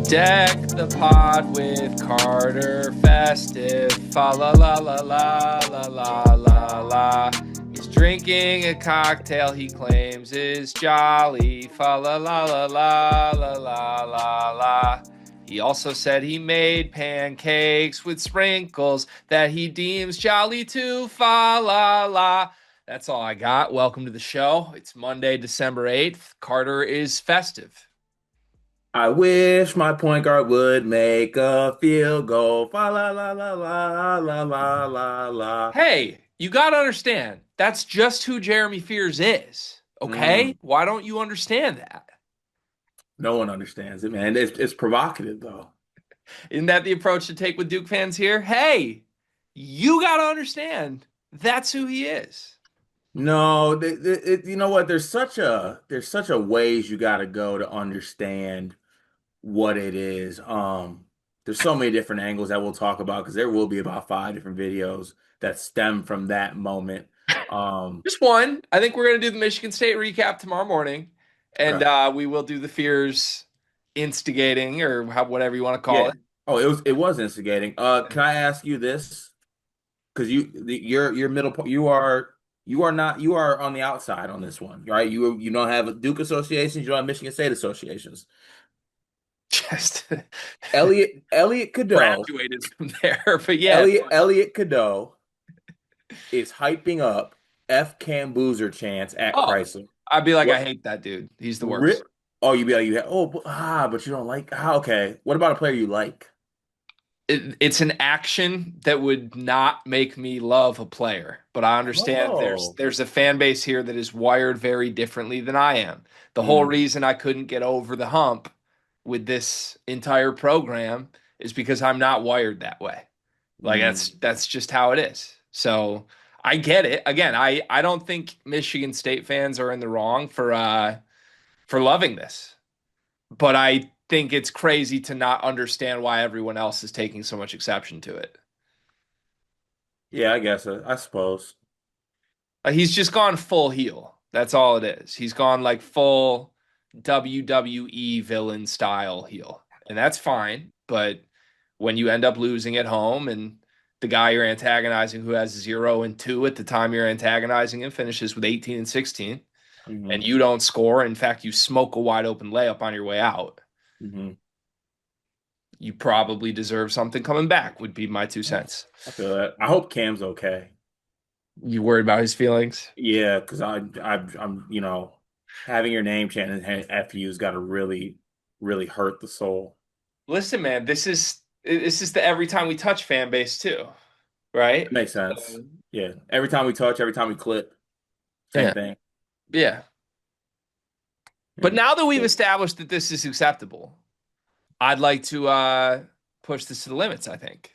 Deck the pod with Carter festive. Fa la la la la la la la la. He's drinking a cocktail he claims is jolly. Fa la la la la la la la la. He also said he made pancakes with sprinkles that he deems jolly too. Fa la la. That's all I got. Welcome to the show. It's Monday, December 8th. Carter is festive. I wish my point guard would make a field goal. Fa la la la la la la la la. Hey, you got to understand, that's just who Jeremy Fears is. Okay? Mm, Why don't you understand that? no one understands it, man. It's provocative though. Isn't that the approach to take with Duke fans here? Hey, you got to understand that's who he is. No, you know what? There's such a ways you got to go to understand what it is. There's so many different angles that we'll talk about because there will be about five different videos that stem from that moment. Um, Just one. I think we're going to do the Michigan State recap tomorrow morning, and okay. we will do the Fears instigating or whatever you want to call Yeah. it. Oh, it was instigating. Can I ask you this? Because you're middle you are not you are on the outside on this one, right? You don't have Duke associations, you don't have Michigan State associations. Just Elliot Cadeau, graduated from there. But yeah, Elliot Cadeau is hyping up F Cam Boozer chants at oh, Chrysler. I'd be like, I What hate that dude. He's the rip? worst. Oh, you'd be like, but you don't like. Okay. What about a player you like? It's an action that would not make me love a player, but I understand there's Oh, there's a fan base here that is wired very differently than I am. The whole mm, reason I couldn't get over the hump with this entire program is because I'm not wired that way. Like mm. that's just how it is. So I get it. Again, I don't think Michigan State fans are in the wrong for loving this. But I think it's crazy to not understand why everyone else is taking so much exception to it. Yeah, I guess I suppose. He's just gone full heel. That's all it is. He's gone like full WWE villain style heel. And that's fine. But when you end up losing at home and the guy you're antagonizing who has 0-2 at the time you're antagonizing him finishes with 18 and 16, and Hmm. you don't score, in fact, you smoke a wide open layup on your way out, Hmm. you probably deserve something coming back, would be my two Yeah, cents. I feel that. I hope Cam's okay. You worried about his feelings? Yeah, because I'm having your name chanted FU's got to really really hurt the soul. Listen, man, this is the every time we touch fan base too, It right? makes sense. So, Yeah, every time we touch, every time we clip, same yeah, thing. yeah. But Yeah. now that we've Cool. established that this is acceptable, I'd like to push this to the limits, I think.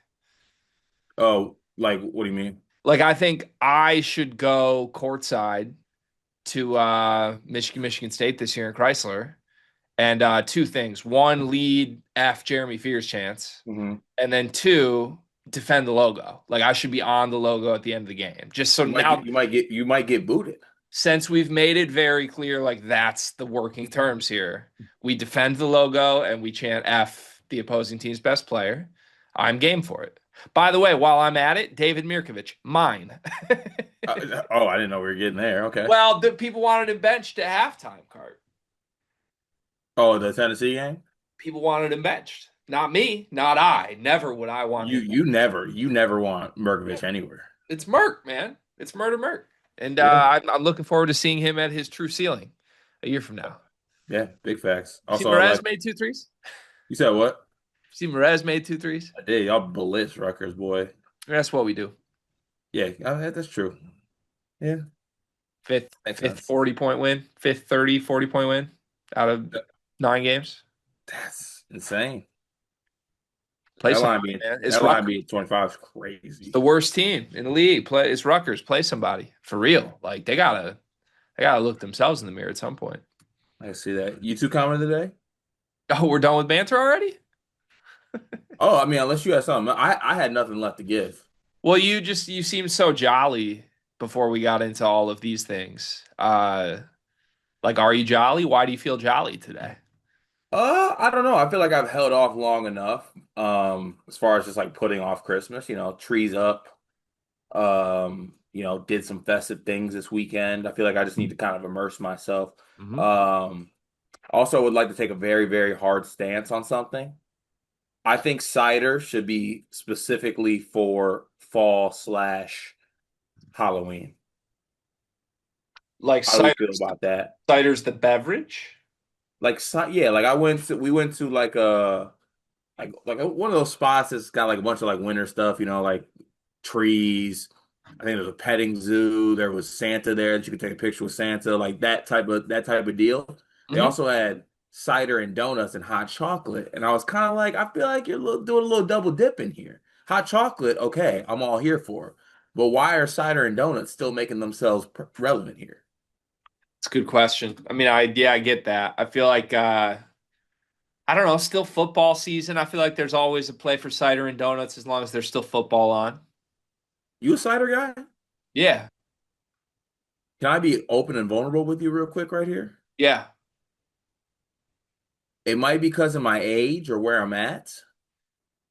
Oh, like what do you mean? Like I think I should go courtside to Michigan State this year in Chrysler. And two things. One, lead F Jeremy Fears chance. Hmm. And then two, defend the logo. Like I should be on the logo at the end of the game. Just so now, You might get booted. since we've made it very clear, like that's the working terms here. We defend the logo and we chant F the opposing team's best player. I'm game for it. By the way, while I'm at it, David Mirkovich, mine. Oh, I didn't know we were getting there. Okay. Well, the people wanted him benched at halftime, Cart. Oh, the Tennessee game? People wanted him benched. Not me, not I. Never would I want You him. you never you never want Yeah. Merkovich anywhere. It's Merck, man. It's murder Merck. And Yeah. I'm looking forward to seeing him at his true ceiling a year from now. Yeah, big facts. See Also, I Mraz like made two threes? you said what? See Mraz made two threes? I did. Y'all blitz Rutgers, boy. That's what we do. Yeah, that's true. Yeah, Fifth, makes fifth sense. 40-point win, fifth 30, 40-point win out of That- 9 games. That's insane. Play somebody, man. It's That line Rutgers. being 25 is It's crazy. the worst team in the league. It's Rutgers. Play somebody for real. Like they gotta look themselves in the mirror at some point. I see that. You two comment today? Oh, we're done with banter already? Oh, I mean, unless you had something. I had nothing left to give. Well, you seem so jolly before we got into all of these things. Like, are you jolly? Why do you feel jolly today? I don't know. I feel like I've held off long enough. As far as just like putting off Christmas, trees up. Did some festive things this weekend. I feel like I just need to kind of immerse myself. Hmm. Um, Also would like to take a very, very hard stance on something. I think cider should be specifically for fall slash Halloween. Like How do we cider, feel about that? cider's the beverage. Like, yeah, like we went to one of those spots that's got like a bunch of like winter stuff, like trees. I think there was a petting zoo. There was Santa there that you could take a picture with Santa, like that type of deal. They Hmm. also had cider and donuts and hot chocolate, and I was kind of like, I feel like you're doing a little double dip in here. Hot chocolate, okay, I'm all here for, but why are cider and donuts still making themselves relevant here? It's a good question. I mean, I get that. I feel like I don't know, still football season. I feel like there's always a play for cider and donuts as long as there's still football on. You a cider guy? Yeah. Can I be open and vulnerable with you real quick right here? Yeah. It might be because of my age or where I'm at.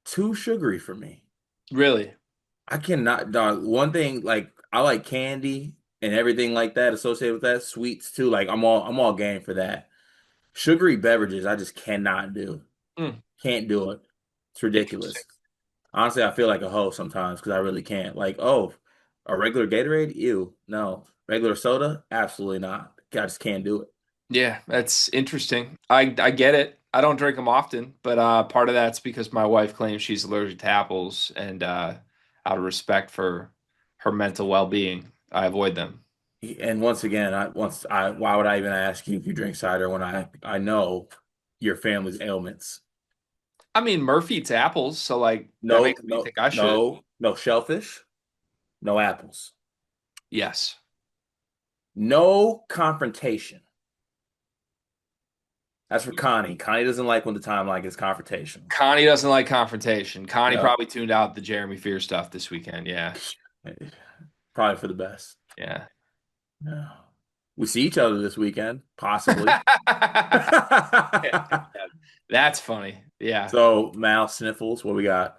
Too sugary for me. Really. I cannot, dog. One thing, like I like candy and everything like that associated with that. Sweets too. Like I'm all game for that. Sugary beverages, I just cannot do. Mm, Can't do it. It's interesting. ridiculous. Honestly, I feel like a hoe sometimes because I really can't. Like, oh, a regular Gatorade? Ew. No. Regular soda? Absolutely not. I just can't do it. Yeah, that's interesting. I get it. I don't drink them often, but part of that's because my wife claims she's allergic to apples, and out of respect for her mental well-being, I avoid them. And once again, why would I even ask you if you drink cider when I know your family's ailments? I mean, Murphy eats apples, so like that No, makes me no, think I should. no, no shellfish, no apples, Yes. no confrontation. That's for Connie. Connie doesn't like when the timeline gets confrontational. Connie doesn't like confrontation. Connie Yeah, probably tuned out the Jeremy Fear stuff this weekend. Yeah. probably for the best. Yeah. Yeah. We see each other this weekend, possibly. That's funny. Yeah. So, Mal Sniffles, what we got?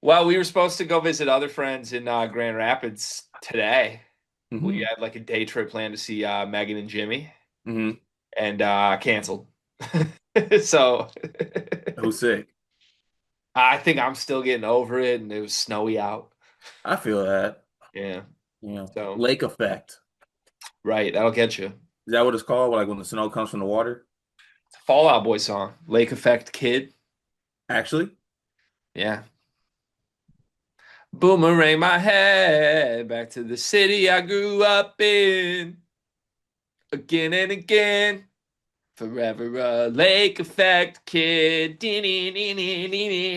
Well, we were supposed to go visit other friends in Grand Rapids today. We Hmm. had like a day trip planned to see Megan and Jimmy, Hmm. and canceled. So Who's sick? I think I'm still getting over it, and it was snowy out. I feel that. Yeah. So Lake effect. right, that'll get you. Is that what it's called? Like when the snow comes from the water? It's a Fallout Boy song, Lake Effect Kid. Actually, Yeah. Boomerang my head back to the city I grew up in again and again. Forever a lake effect kid. I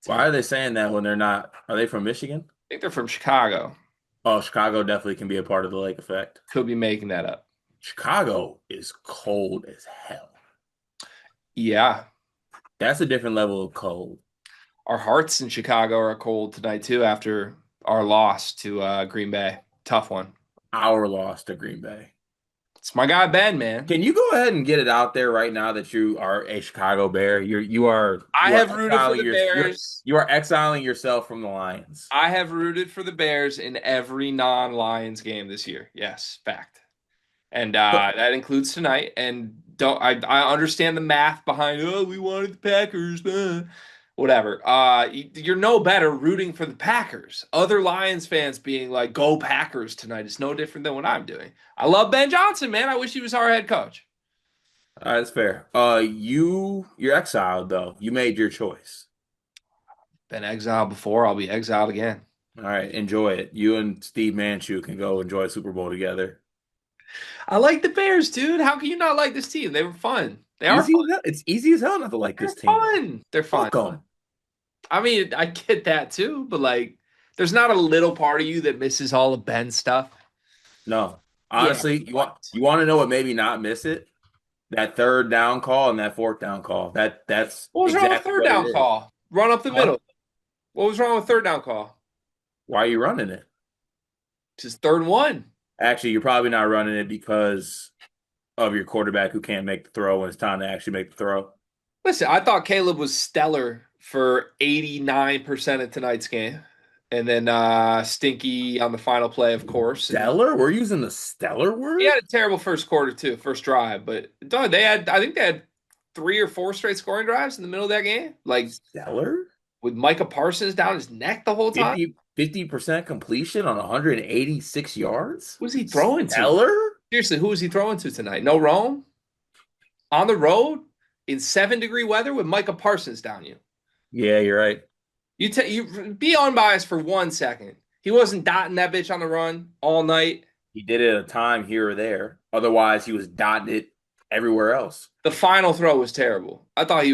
why are they saying that when they're not? Are they from Michigan? think they're from Chicago. Oh, Chicago definitely can be a part of the lake effect. Could be making that up. Chicago is cold as hell. Yeah. That's a different level of cold. Our hearts in Chicago are cold tonight too after our loss to Green Bay. Tough one. Our loss to Green Bay. It's my guy Ben, man. Can you go ahead and get it out there right now that you are a Chicago Bear? You are I you are have rooted for exiling the Bears. you are exiling yourself from the Lions. I have rooted for the Bears in every non-Lions game this year. Yes, fact. And So, that includes tonight. And don't I understand the math behind we wanted the Packers, whatever. You're no better rooting for the Packers. Other Lions fans being like, "Go Packers tonight" is no different than what I'm doing. I love Ben Johnson, man. I wish he was our head coach. that's fair. You're exiled though. You made your choice. Been exiled before. I'll be exiled again. All right, enjoy it. You and Steve Manchu can go enjoy Super Bowl together. I like the Bears, dude. How can you not like this team? They were fun. They are Easy fun. as hell. It's easy as hell not to like They're this team. fun. They're fun. Fuck them. I mean, I get that too, but like, there's not a little part of you that misses all of Ben's stuff. No, Yeah, honestly, you want but you want to know what maybe not miss it? That third down call and that fourth down call. That's what was wrong with exactly third what it down is. call? Run up the Huh? middle. What was wrong with third down call? Why are you running it? It's his third one. Actually, you're probably not running it because of your quarterback who can't make the throw when it's time to actually make the throw. Listen, I thought Caleb was stellar for 89% of tonight's game. And then Stinky on the final play, of course. And Stellar? We're using the stellar he word? had a terrible first quarter too, first drive. But dog, I think they had 3 or 4 straight scoring drives in the middle of that game. Like Stellar? with Micah Parsons down his neck the whole time. 50% completion on 186 yards? Who's he throwing to? Stellar? Seriously, who was he throwing to tonight? No Rome? On the road in 7-degree weather with Micah Parsons down you. Yeah, you're right. You be unbiased for 1 second. He wasn't dotting that bitch on the run all night. He did it at a time here or there. Otherwise, he was dotting it everywhere else. The final throw was terrible. I thought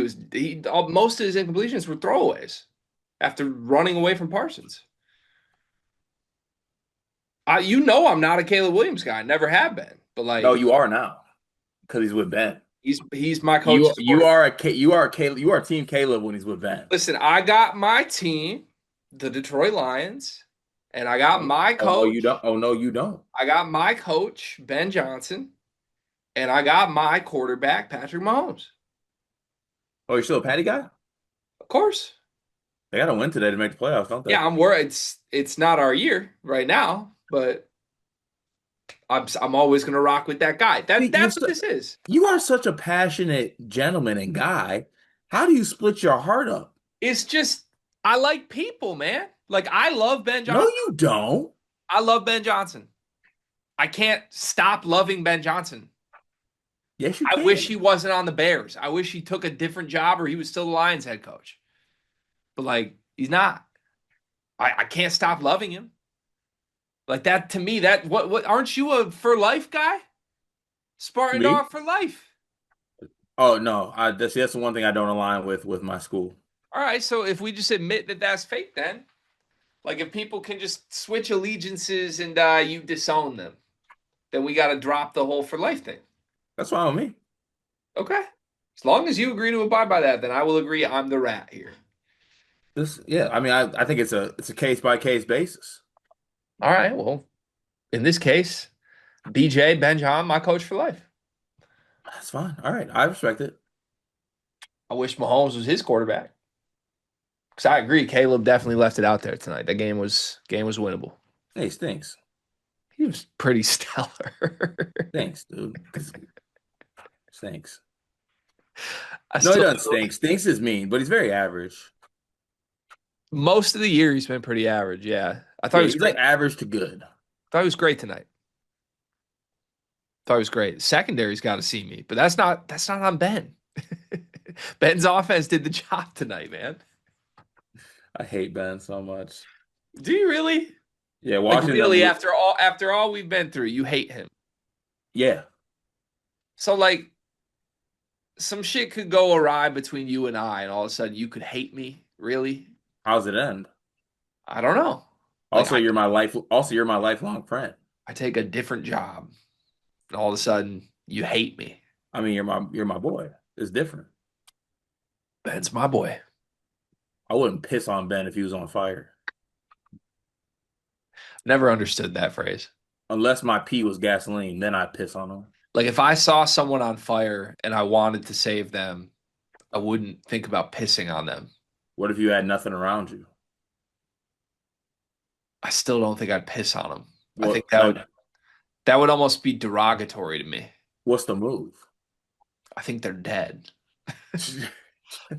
most of his incompletions were throwaways after running away from Parsons. I'm not a Caleb Williams guy. Never have been. But No, like you are now because he's with Ben. he's my You coach's you quarterback. are a you are Caleb, you are Team Caleb when he's with Ben. Listen, I got my team, the Detroit Lions, and I got Oh, my oh no, you don't. coach. Oh no, you don't. I got my coach, Ben Johnson, and I got my quarterback, Patrick Mahomes. Oh, you're still a Patty guy? Of course. They got to win today to make the playoffs, don't they? Yeah, I'm worried. It's not our year right now, but I'm always gonna rock with that guy. See, That's what this is. you are such a passionate gentleman and guy. How do you split your heart up? It's just I like people, man. Like I love Ben No, Johnson. you don't. I love Ben Johnson. I can't stop loving Ben Johnson. Yes, you I wish can. he wasn't on the Bears. I wish he took a different job or he was still the Lions head coach. But like he's not. I can't stop loving him. Like that to me, that what aren't you a for life guy? Spartan Me? dog for life. Oh no, that's the one thing I don't align with my school. All right, so if we just admit that that's fake, then like if people can just switch allegiances and you disown them, then we got to drop the whole for life thing. That's fine with me. Okay, as long as you agree to abide by that, then I will agree. I'm the rat here. Yeah, I mean, I think it's a case by case basis. All right, well, in this case, BJ Benjamin, my coach for life. That's fine. All right, I respect it. I wish Mahomes was his quarterback. Because I agree, Caleb definitely left it out there tonight. That game was winnable. Hey, stinks, He was pretty stellar. stinks, dude. Stinks. I No, he still doesn't stink. Stinks is mean, but he's very average. most of the year he's been pretty average. Yeah, I thought he Yeah, was he's like great. average to good. Thought he was great tonight. Thought he was great. Secondary's got to see me, but that's not on Ben. Ben's offense did the job tonight, man. I hate Ben so much. Do you really? Yeah, Like watching them. really after all we've been through, you hate him. Yeah, So like some shit could go awry between you and I, and all of a sudden you could hate me. Really? how's it end? I don't know. Like Also, you're my life. Also, you're my lifelong friend. I take a different job, and all of a sudden you hate me. I mean, you're my boy. It's different. Ben's my boy. I wouldn't piss on Ben if he was on fire, Never understood that phrase. unless my pee was gasoline. Then I'd piss on him. Like if I saw someone on fire and I wanted to save them, I wouldn't think about pissing on them. What if you had nothing around you? I still don't think I'd piss on them. I What? think that would almost be derogatory to me. What's the move? I think they're dead.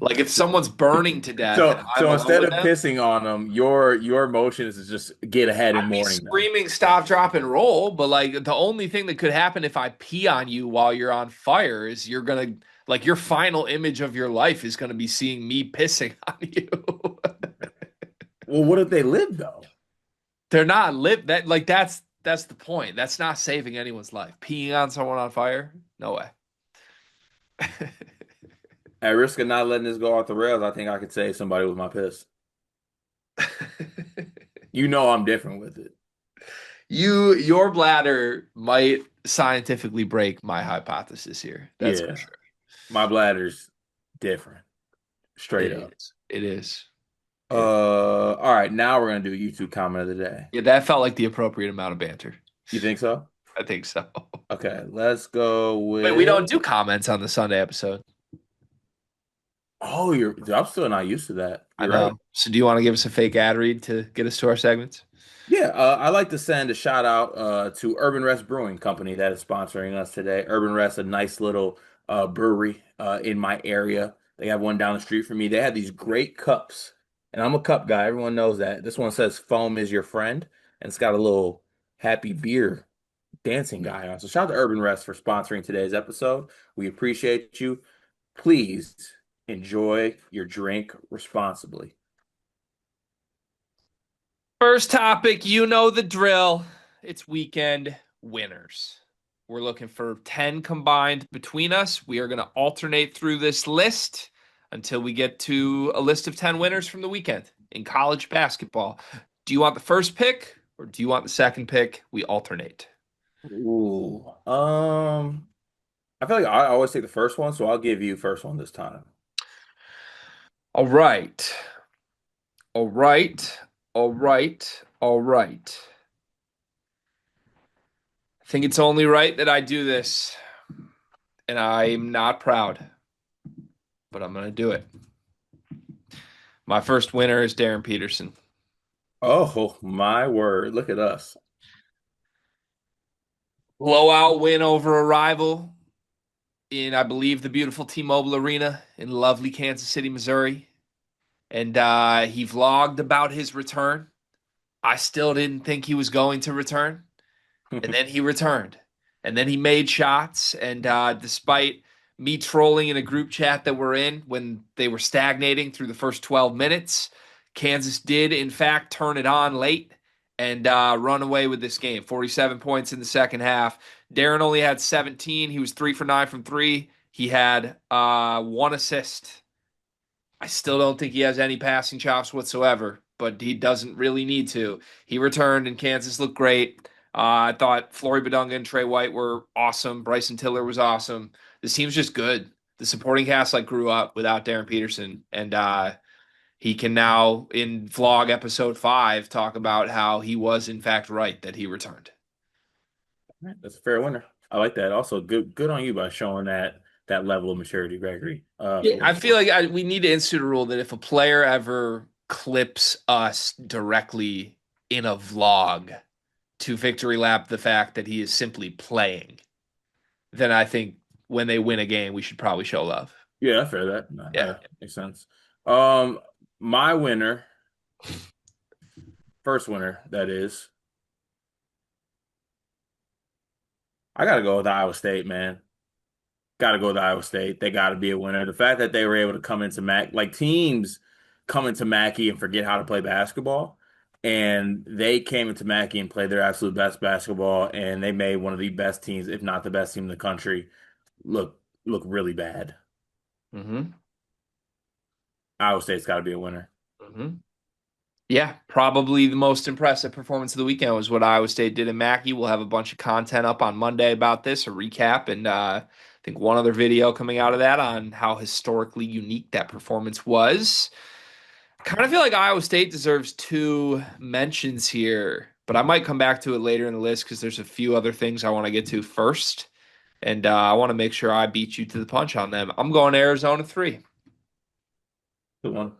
Like if someone's burning to death and So I'm so alone instead with of them, pissing on them, your motion is to just get ahead and I'd be mourning them. screaming stop, drop, and roll. But like the only thing that could happen if I pee on you while you're on fire is you're gonna like your final image of your life is gonna be seeing me pissing on you. Well, what if they live though? They're not live that like that's the point. That's not saving anyone's life. Peeing on someone on fire? No way. At risk of not letting this go off the rails, I think I could save somebody with my piss. You know I'm different with it. Your bladder might scientifically break my hypothesis here. That's for Yeah, sure. my bladder's different, straight It up. is. It is. All right, now we're gonna do YouTube comment of the day. Yeah, that felt like the appropriate amount of banter. You think so? I think so. Okay, let's go Wait, we don't with. do comments on the Sunday episode. Oh, I'm still not used to that. I You're right. know. So do you want to give us a fake ad read to get us to our segments? Yeah, I like to send a shout out to Urban Rest Brewing Company that is sponsoring us today. Urban Rest, a nice little brewery in my area. They have one down the street from me. They have these great cups, and I'm a cup guy. Everyone knows that. This one says "Foam is your friend," and it's got a little happy beer dancing guy on. So shout out to Urban Rest for sponsoring today's episode. We appreciate you. Please enjoy your drink responsibly. First topic, you know the drill. It's weekend winners. We're looking for 10 combined between us. We are going to alternate through this list until we get to a list of 10 winners from the weekend in college basketball. Do you want the first pick or do you want the second pick? We alternate. Ooh, I feel like I always take the first one, so I'll give you first one this time. All right. All right. All right. All right. I think it's only right that I do this, and I'm not proud, but I'm going to do it. My first winner is Darren Peterson. Oh my word! Look at us. Blowout win over a rival in, I believe, the beautiful T-Mobile Arena in lovely Kansas City, Missouri. And he vlogged about his return. I still didn't think he was going to return. And then he returned. And then he made shots. And despite me trolling in a group chat that we're in when they were stagnating through the first 12 minutes, Kansas did, in fact, turn it on late and run away with this game. 47 points in the second half. Darren only had 17. He was 3 for 9 from three. He had one assist. I still don't think he has any passing chops whatsoever, but he doesn't really need to. He returned, and Kansas looked great. I thought Flory Badunga and Trey White were awesome. Bryson Tiller was awesome. This team's just good. The supporting cast like grew up without Darren Peterson, and he can now in vlog episode 5 talk about how he was in fact right that he returned. That's a fair winner. I like that. Also, good on you by showing that level of maturity, Gregory. Yeah, For what I it's feel worth. like we need to institute a rule that if a player ever clips us directly in a vlog to victory lap the fact that he is simply playing, then I think when they win a game, we should probably show love. Yeah, that's fair. That Yeah. makes sense. Um, my winner, first winner, that is. I gotta go with Iowa State, man. Got to go with Iowa State. They got to be a winner. The fact that they were able to come into Mac, like teams come into Mackey and forget how to play basketball, and they came into Mackey and played their absolute best basketball, and they made one of the best teams, if not the best team in the country, look really bad. Mm-hmm. Iowa State's got to be a winner. Mm-hmm. Yeah, probably the most impressive performance of the weekend was what Iowa State did in Mackey. We'll have a bunch of content up on Monday about this, a recap, and I think one other video coming out of that on how historically unique that performance was. I kind of feel like Iowa State deserves two mentions here, but I might come back to it later in the list because there's a few other things I want to get to first, and I want to make sure I beat you to the punch on them. I'm going Arizona 3. Good one.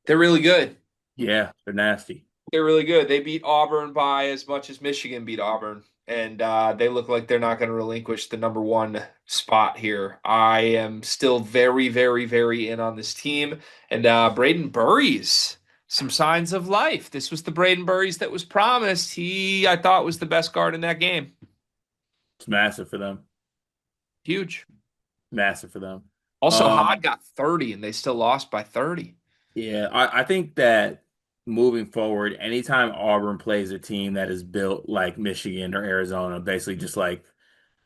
They're really good. Yeah, they're nasty. They're really good. They beat Auburn by as much as Michigan beat Auburn, and they look like they're not going to relinquish the number one spot here. I am still very, very, very in on this team. And Braden Burries, some signs of life. This was the Braden Burries that was promised. He, I thought, was the best guard in that game. It's massive for them. Huge. Massive for them. Also, Hod Um, got 30, and they still lost by 30. Yeah, I think that moving forward, anytime Auburn plays a team that is built like Michigan or Arizona, basically just like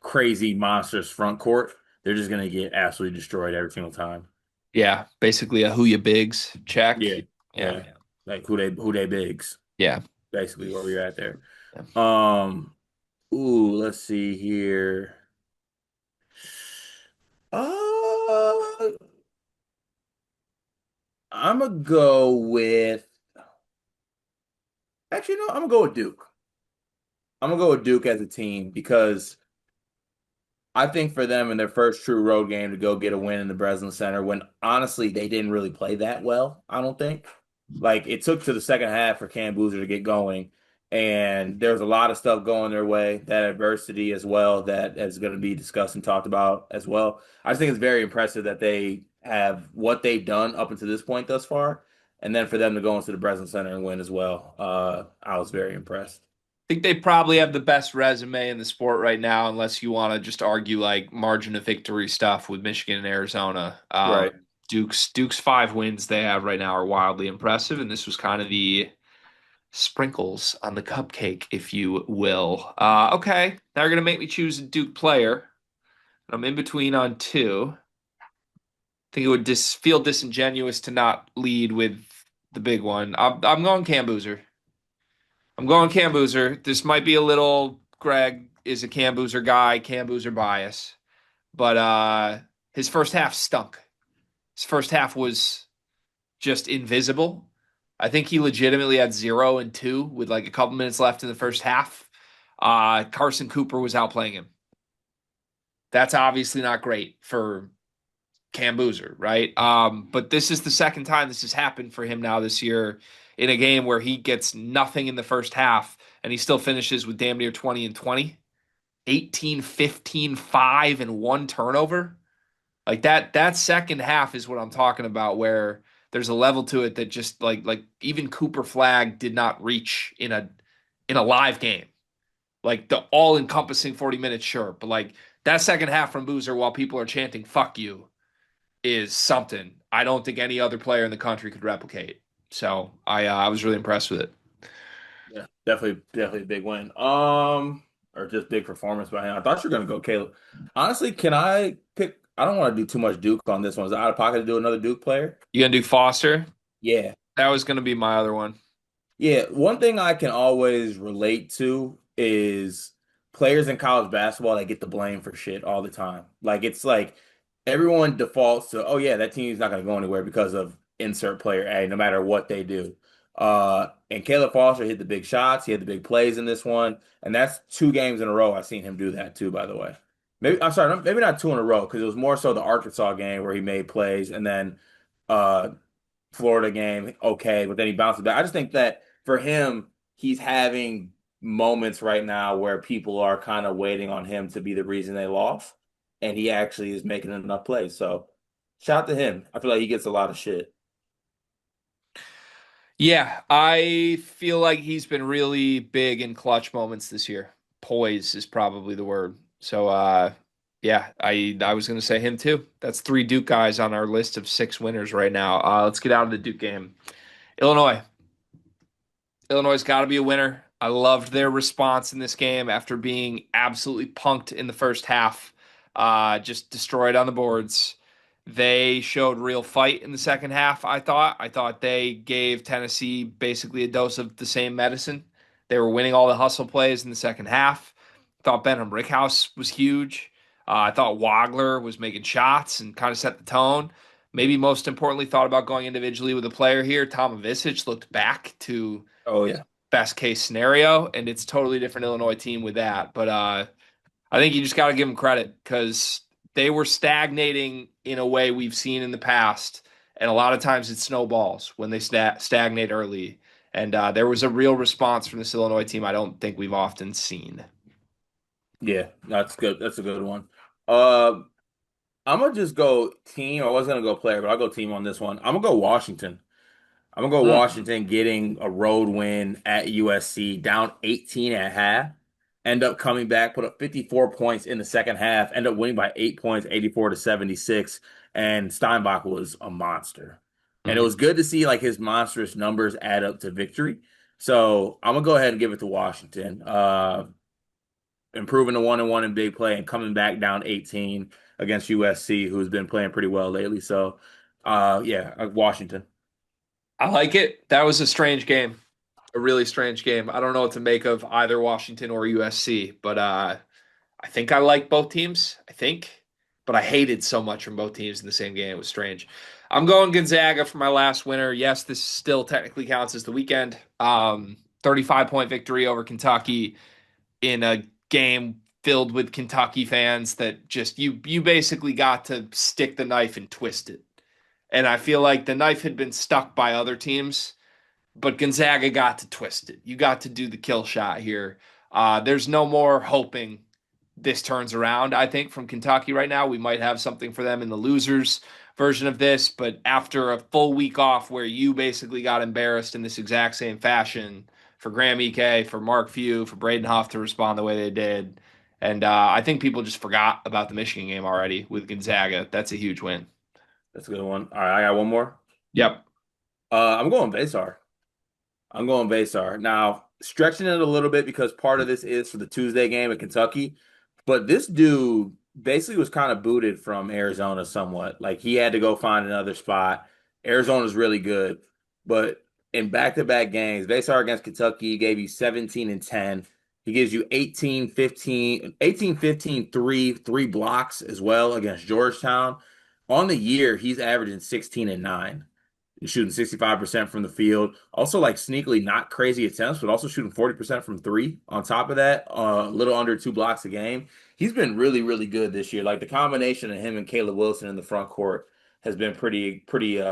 crazy monsters front court, they're just gonna get absolutely destroyed every single time. Yeah, basically a who you bigs check. Yeah, Yeah, yeah. Like who they bigs, yeah. basically where we're at there. Yeah. Um, let's see here. Uh, I'm gonna go with actually no, I'm gonna go with Duke. I'm gonna go with Duke as a team because I think for them in their first true road game to go get a win in the Breslin Center, when honestly they didn't really play that well, I don't think. Like it took to the second half for Cam Boozer to get going, and there's a lot of stuff going their way. That adversity as well that is going to be discussed and talked about as well. I just think it's very impressive that they have what they've done up until this point thus far, and then for them to go into the Breslin Center and win as well. I was very impressed. I think they probably have the best resume in the sport right now, unless you want to just argue like margin of victory stuff with Michigan and Arizona. Right. Duke's 5 wins they have right now are wildly impressive, and this was kind of the sprinkles on the cupcake, if you will. Okay, now you're gonna make me choose a Duke player. I'm in between on two. I think it would feel disingenuous to not lead with the big one. I'm going Cam Boozer. I'm going Cam Boozer. This might be a little Greg is a Cam Boozer guy, Cam Boozer bias, but his first half stunk. His first half was just invisible. I think he legitimately had 0 and 2 with like a couple minutes left in the first half. Carson Cooper was outplaying him. That's obviously not great for Cam Boozer, right? But this is the second time this has happened for him now this year in a game where he gets nothing in the first half and he still finishes with damn near 20 and 20, 18, 15, 5, and one turnover. Like that second half is what I'm talking about where there's a level to it that just like even Cooper Flag did not reach in a live game. Like the all-encompassing 40 minutes, sure, but like that second half from Boozer while people are chanting "fuck you" is something I don't think any other player in the country could replicate. So I was really impressed with it. Yeah, definitely a big win. Or just big performance by him. I thought you were gonna go Caleb. Honestly, can I pick? I don't want to do too much Duke on this one. Is it out of pocket to do another Duke player? You gonna do Foster? Yeah. That was gonna be my other one. Yeah, one thing I can always relate to is players in college basketball that get the blame for shit all the time. Like it's like everyone defaults to, oh yeah, that team's not going to go anywhere because of insert player A, no matter what they do. And Caleb Foster hit the big shots, he had the big plays in this one, and that's 2 games in a row I've seen him do that too, by the way. Maybe I'm sorry, maybe not 2 in a row because it was more so the Arkansas game where he made plays, and then uh Florida game, okay, but then he bounces back. I just think that for him, he's having moments right now where people are kind of waiting on him to be the reason they lost, and he actually is making enough plays. So, shout out to him. I feel like he gets a lot of shit. Yeah, I feel like he's been really big in clutch moments this year. Poise is probably the word. So yeah, I was gonna say him too. That's 3 Duke guys on our list of 6 winners right now. Let's get out of the Duke game. Illinois. Illinois' got to be a winner. I loved their response in this game after being absolutely punked in the first half, just destroyed on the boards. They showed real fight in the second half, I thought. I thought they gave Tennessee basically a dose of the same medicine. They were winning all the hustle plays in the second half. Thought Benham Rickhouse was huge. I thought Wagler was making shots and kind of set the tone. Maybe most importantly, thought about going individually with a player here. Tom Ivisic looked back to Oh his yeah, best case scenario, and it's a totally different Illinois team with that. But I think you just got to give them credit because they were stagnating in a way we've seen in the past, and a lot of times it snowballs when they stagnate early. And there was a real response from this Illinois team I don't think we've often seen. yeah, that's good. That's a good one. Uh, I'm gonna just go team. I was gonna go player, but I'll go team on this one. I'm gonna go Washington. I'm gonna go Mm. Washington getting a road win at USC down 18 at half. End up coming back, put up 54 points in the second half, end up winning by 8 points, 84 to 76. And Steinbach was a monster. And it Mhm. was good to see like his monstrous numbers add up to victory. So I'm gonna go ahead and give it to Washington. Improving the 1-1 in big play and coming back down 18 against USC, who's been playing pretty well lately. So yeah, Washington. I like it. That was a strange game, a really strange game. I don't know what to make of either Washington or USC, but I think I like both teams. I think, but I hated so much from both teams in the same game. It was strange. I'm going Gonzaga for my last winner. Yes, this still technically counts as the weekend. 35-point victory over Kentucky in a game filled with Kentucky fans that just you basically got to stick the knife and twist it. And I feel like the knife had been stuck by other teams, but Gonzaga got to twist it. You got to do the kill shot here. There's no more hoping this turns around. I think from Kentucky right now, we might have something for them in the losers version of this. But after a full week off where you basically got embarrassed in this exact same fashion for Graham Ike, for Mark Few, for Braden Huff to respond the way they did. And I think people just forgot about the Michigan game already with Gonzaga. That's a huge win. That's a good one. All right, I got one more. Yep. I'm going Baysar. I'm going Baysar. Now, stretching it a little bit because part of this is for the Tuesday game at Kentucky, but this dude basically was kind of booted from Arizona somewhat. Like he had to go find another spot. Arizona's really good, but in back-to-back games, Baysar against Kentucky he gave you 17 and 10. He gives you 18, 15, 18, 15, 3 blocks as well against Georgetown. On the year, he's averaging 16 and 9. He's shooting 65% from the field. Also, like sneakily not crazy attempts, but also shooting 40% from three. On top of that, a little under 2 blocks a game. He's been really, really good this year. Like the combination of him and Caleb Wilson in the front court has been pretty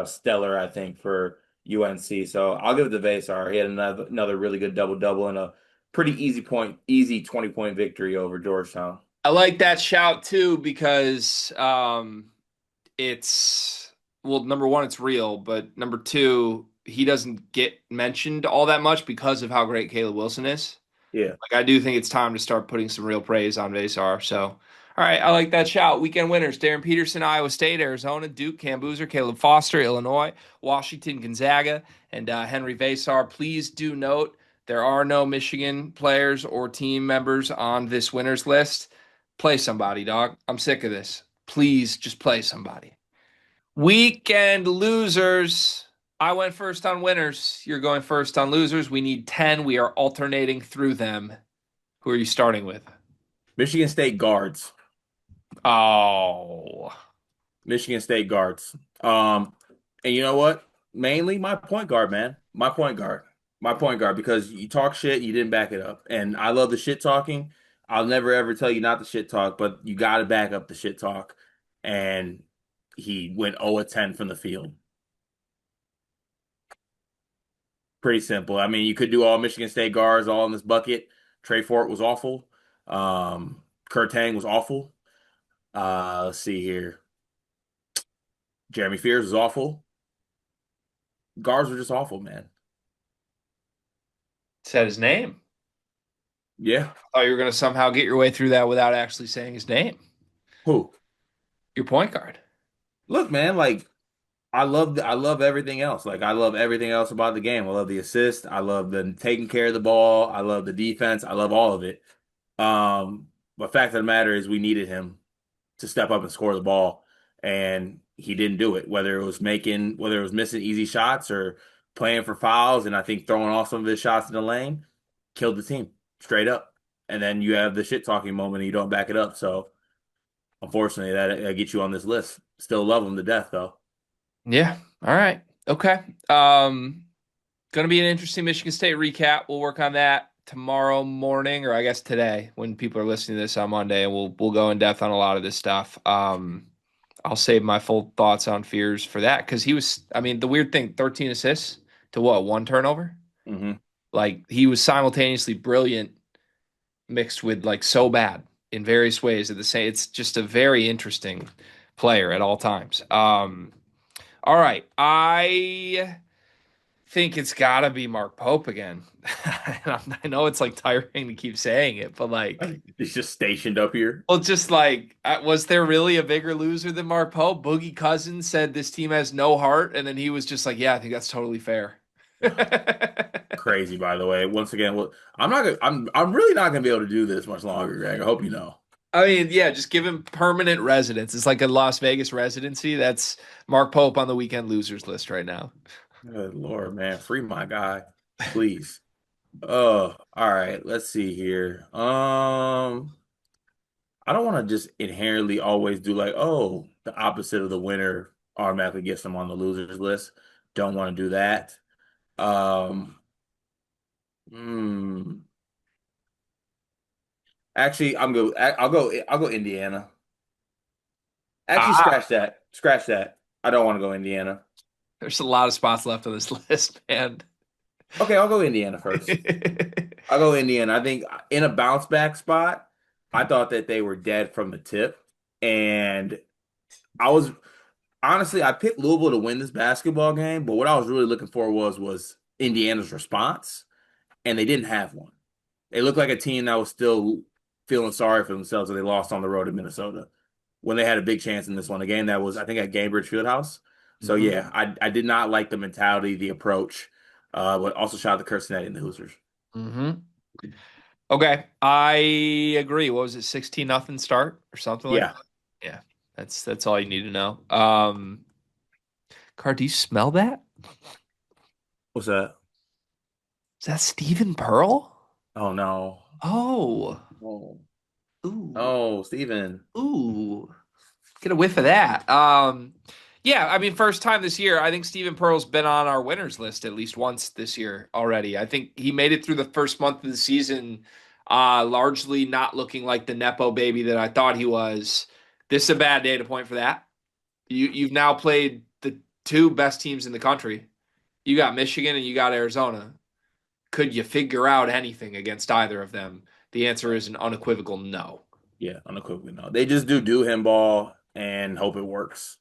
stellar, I think, for UNC. So I'll give it to Vasar. He had another really good double double and a pretty easy 20-point victory over Georgetown. I like that shout too because it's well, number one, it's real, but number two, he doesn't get mentioned all that much because of how great Caleb Wilson is. Yeah. Like I do think it's time to start putting some real praise on Vasar. So, all right, I like that shout. Weekend winners: Darren Peterson, Iowa State; Arizona, Duke; Cam Boozer; Caleb Foster, Illinois; Washington, Gonzaga; and Henry Vasar. Please do note there are no Michigan players or team members on this winners list. Play somebody, dog. I'm sick of this. Please just play somebody. Weekend losers. I went first on winners. You're going first on losers. We need 10. We are alternating through them. Who are you starting with? Michigan State guards. Oh, Michigan State guards. And you know what? Mainly my point guard, man. My point guard. My point guard, because you talk shit, you didn't back it up. And I love the shit talking. I'll never ever tell you not to shit talk, but you got to back up the shit talk. And he went 0 of 10 from the field. Pretty simple. I mean, you could do all Michigan State guards all in this bucket. Trey Fort was awful. Kurtang was awful. Let's see here. Jeremy Fears was awful. Guards were just awful, man. said his name. Yeah. I thought you were going to somehow get your way through that without actually saying his name. Who? Your point guard. Look, man, like I love everything else. Like I love everything else about the game. I love the assist. I love the taking care of the ball. I love the defense. I love all of it. But fact of the matter is we needed him to step up and score the ball, and he didn't do it. Whether it was missing easy shots or playing for fouls, and I think throwing off some of his shots in the lane, killed the team straight up. And then you have the shit talking moment and you don't back it up. So unfortunately, that gets you on this list. Still love him to death, though. Yeah. All right. Okay. Going to be an interesting Michigan State recap. We'll work on that tomorrow morning, or I guess today when people are listening to this on Monday, and we'll go in depth on a lot of this stuff. I'll save my full thoughts on Fears for that because he was. I mean, the weird thing: 13 assists to what? One turnover. Hmm. Like he was simultaneously brilliant mixed with like so bad in various ways at the same. It's just a very interesting player at all times. All right, I think it's got to be Mark Pope again. I know it's like tiring to keep saying it, but like, He's just stationed up here. well, just like, was there really a bigger loser than Mark Pope? Boogie Cousins said this team has no heart, and then he was just like, "Yeah, I think that's totally fair." Crazy, by the way. Once again, I'm not gonna, I'm really not gonna be able to do this much longer, Greg. I hope you know. I mean, yeah, just give him permanent residence. It's like a Las Vegas residency. That's Mark Pope on the weekend losers list right now. Good Lord, man, free my guy, please. Oh, all right. Let's see here. I don't want to just inherently always do like, oh, the opposite of the winner automatically gets them on the losers list. Don't want to do that. Um, hmm. Actually, I'm go. I'll go. I'll go Indiana. Actually, Ah, scratch that. Scratch that. I don't want to go Indiana. there's a lot of spots left on this list, man. Okay, I'll go Indiana first. I'll go Indiana. I think in a bounce back spot, I thought that they were dead from the tip, and I was honestly I picked Louisville to win this basketball game, but what I was really looking for was Indiana's response, and they didn't have one. They looked like a team that was still feeling sorry for themselves that they lost on the road in Minnesota when they had a big chance in this one. A game that was, I think, at Gainbridge Fieldhouse. So Mhm. yeah, I did not like the mentality, the approach, but also shout out to Kirsten and the Hoosiers. Hmm. Okay, I agree. What was it, 16 nothing start or something like Yeah, that? Yeah, that's all you need to know. Car, do you smell that? what's that? Is that Stephen Pearl? Oh no, Oh, oh, ooh, oh, Steven. ooh. Get a whiff of that. Yeah, I mean, first time this year. I think Stephen Pearl's been on our winners list at least once this year already. I think he made it through the first month of the season, largely not looking like the Nepo baby that I thought he was. This is a bad data point for that. You've now played the two best teams in the country. You got Michigan and you got Arizona. Could you figure out anything against either of them? The answer is an unequivocal no. Yeah, unequivocally no. They just do him ball and hope it works.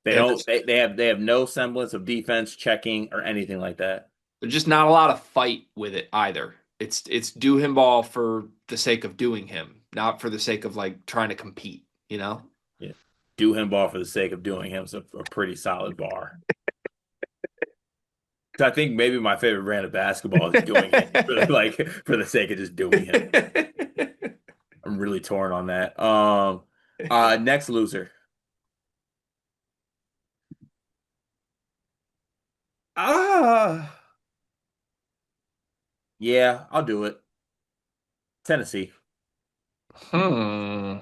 They Yeah, don't. They have no semblance of defense checking or anything like that. there's just not a lot of fight with it either. It's do him ball for the sake of doing him, not for the sake of like trying to compete, you know? Yeah, do him ball for the sake of doing him is a pretty solid bar. So I think maybe my favorite brand of basketball is doing him for like for the sake of just doing him. I'm really torn on that. Next loser. Ah, yeah, I'll do it. Tennessee. Hmm.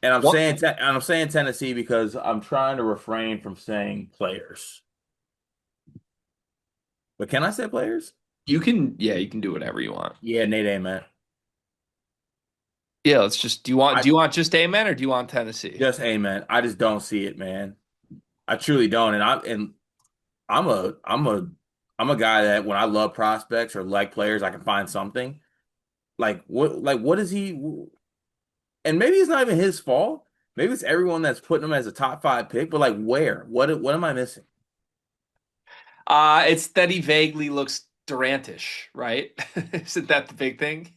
And What I'm saying Tennessee because I'm trying to refrain from saying players. But can I say players? you can yeah, you can do whatever you want. Yeah, Nate Amen. Yeah, let's just I do you want just Amen or do you want Tennessee? just Amen. I just don't see it, man. I truly don't. And I'm a I'm a I'm a guy that when I love prospects or like players, I can find something. What is he? And maybe it's not even his fault. Maybe it's everyone that's putting him as a top five pick. But like, where? What am I missing? It's that he vaguely looks Durantish, right? Isn't that the big thing?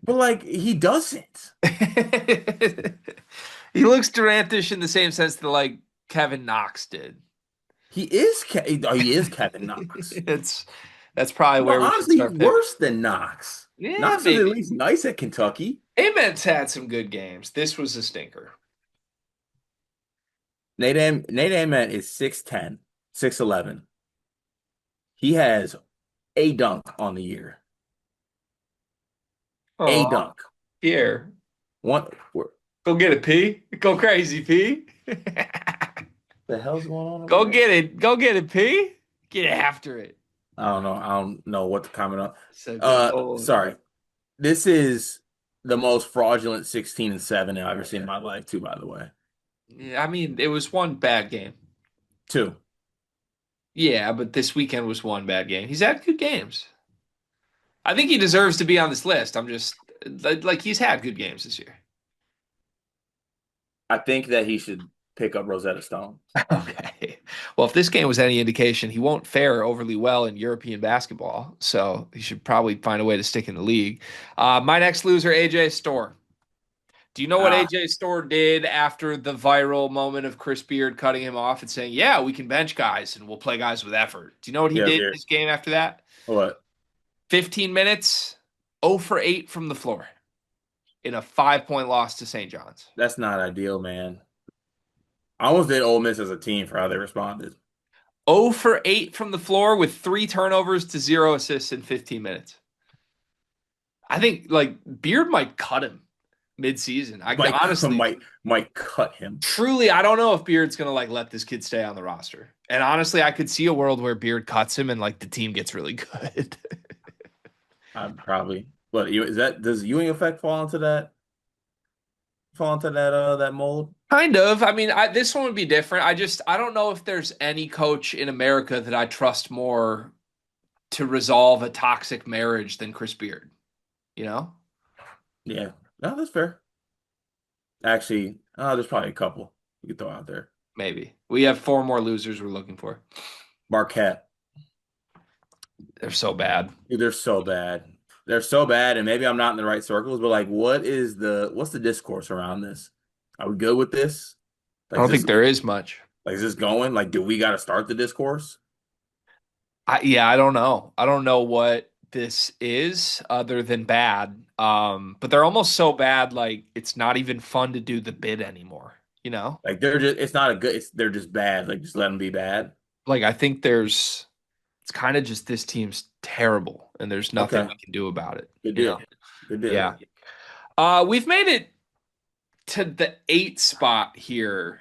But like, he doesn't. He looks Durantish in the same sense that like Kevin Knox did. He is Kevin Knox. It's that's probably No, where we should honestly, he's start picking. worse than Knox. Yeah, Knox was at maybe. least nice at Kentucky. Amen's had some good games. This was a stinker. Nate Ament is 6'10", 6'11". He has a dunk on the year. A Oh, dunk. here. One. What Go get it, P. Go crazy, P. the hell's going on over Go there? get it. Go get it, P. Get after it. I don't know. I don't know what to comment on. So good lord. Sorry. This is the most fraudulent 16-7 I've ever seen in my life, too, by the way. Yeah, I mean, it was one bad game. Two. Yeah, but this weekend was one bad game. He's had good games. I think he deserves to be on this list. I'm just like he's had good games this year. I think that he should pick up Rosetta Stone. Okay. Well, if this game was any indication, he won't fare overly well in European basketball, so he should probably find a way to stick in the league. My next loser, AJ Storr. Do you know what Ah, AJ Storr did after the viral moment of Chris Beard cutting him off and saying, "Yeah, we can bench guys and we'll play guys with effort"? Do you know what he yeah, did in here. this game after that? What? 15 minutes, 0 for 8 from the floor in a 5-point loss to St. John's. That's not ideal, man. I almost did Ole Miss as a team for how they responded. 0 for 8 from the floor with 3 turnovers to 0 assists in 15 minutes. I think like Beard might cut him. mid-season. I Might honestly, might cut him. truly, I don't know if Beard's gonna like let this kid stay on the roster. And honestly, I could see a world where Beard cuts him and like the team gets really good. I'm probably. But is that does Ewing effect fall into that mold? Kind of. I mean, this one would be different. I don't know if there's any coach in America that I trust more to resolve a toxic marriage than Chris Beard. You know, Yeah, no, that's fair. Actually, there's probably a couple you could throw out there. maybe we have four more losers we're looking for. Marquette. They're so bad. Dude, they're so bad. They're so bad, and maybe I'm not in the right circles, but like, what's the discourse around this? Are we good with this? I Like, don't think there is much. is this going? Like, do we got to start the discourse? Yeah, I don't know. I don't know what this is other than bad. But they're almost so bad, like it's not even fun to do the bid anymore. You know, Like, they're just, it's not a good, they're just bad. Like, just let them be bad. like I think it's kind of just this team's terrible, and there's nothing Okay, we can do about it. good You know, deal. Good deal. yeah. We've made it to the eight spot here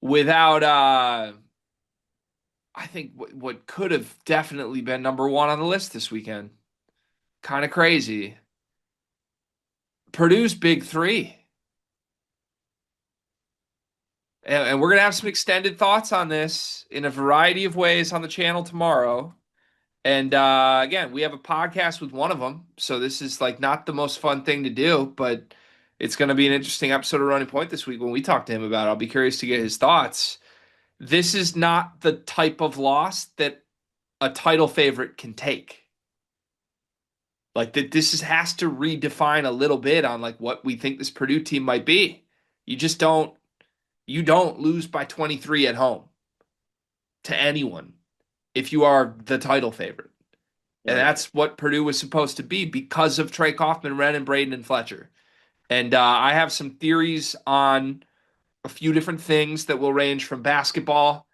without I think what could have definitely been number one on the list this weekend. Kind of crazy. Purdue's big three. And we're going to have some extended thoughts on this in a variety of ways on the channel tomorrow. And again, we have a podcast with one of them. So this is like not the most fun thing to do, but it's going to be an interesting episode of Running Point this week when we talk to him about it. I'll be curious to get his thoughts. This is not the type of loss that a title favorite can take. Like that, has to redefine a little bit on like what we think this Purdue team might be. You just don't you don't lose by 23 at home to anyone if you are the title favorite. And Right. that's what Purdue was supposed to be because of Trey Kaufman, Ren, Braden, and Fletcher. And I have some theories on a few different things that will range from basketball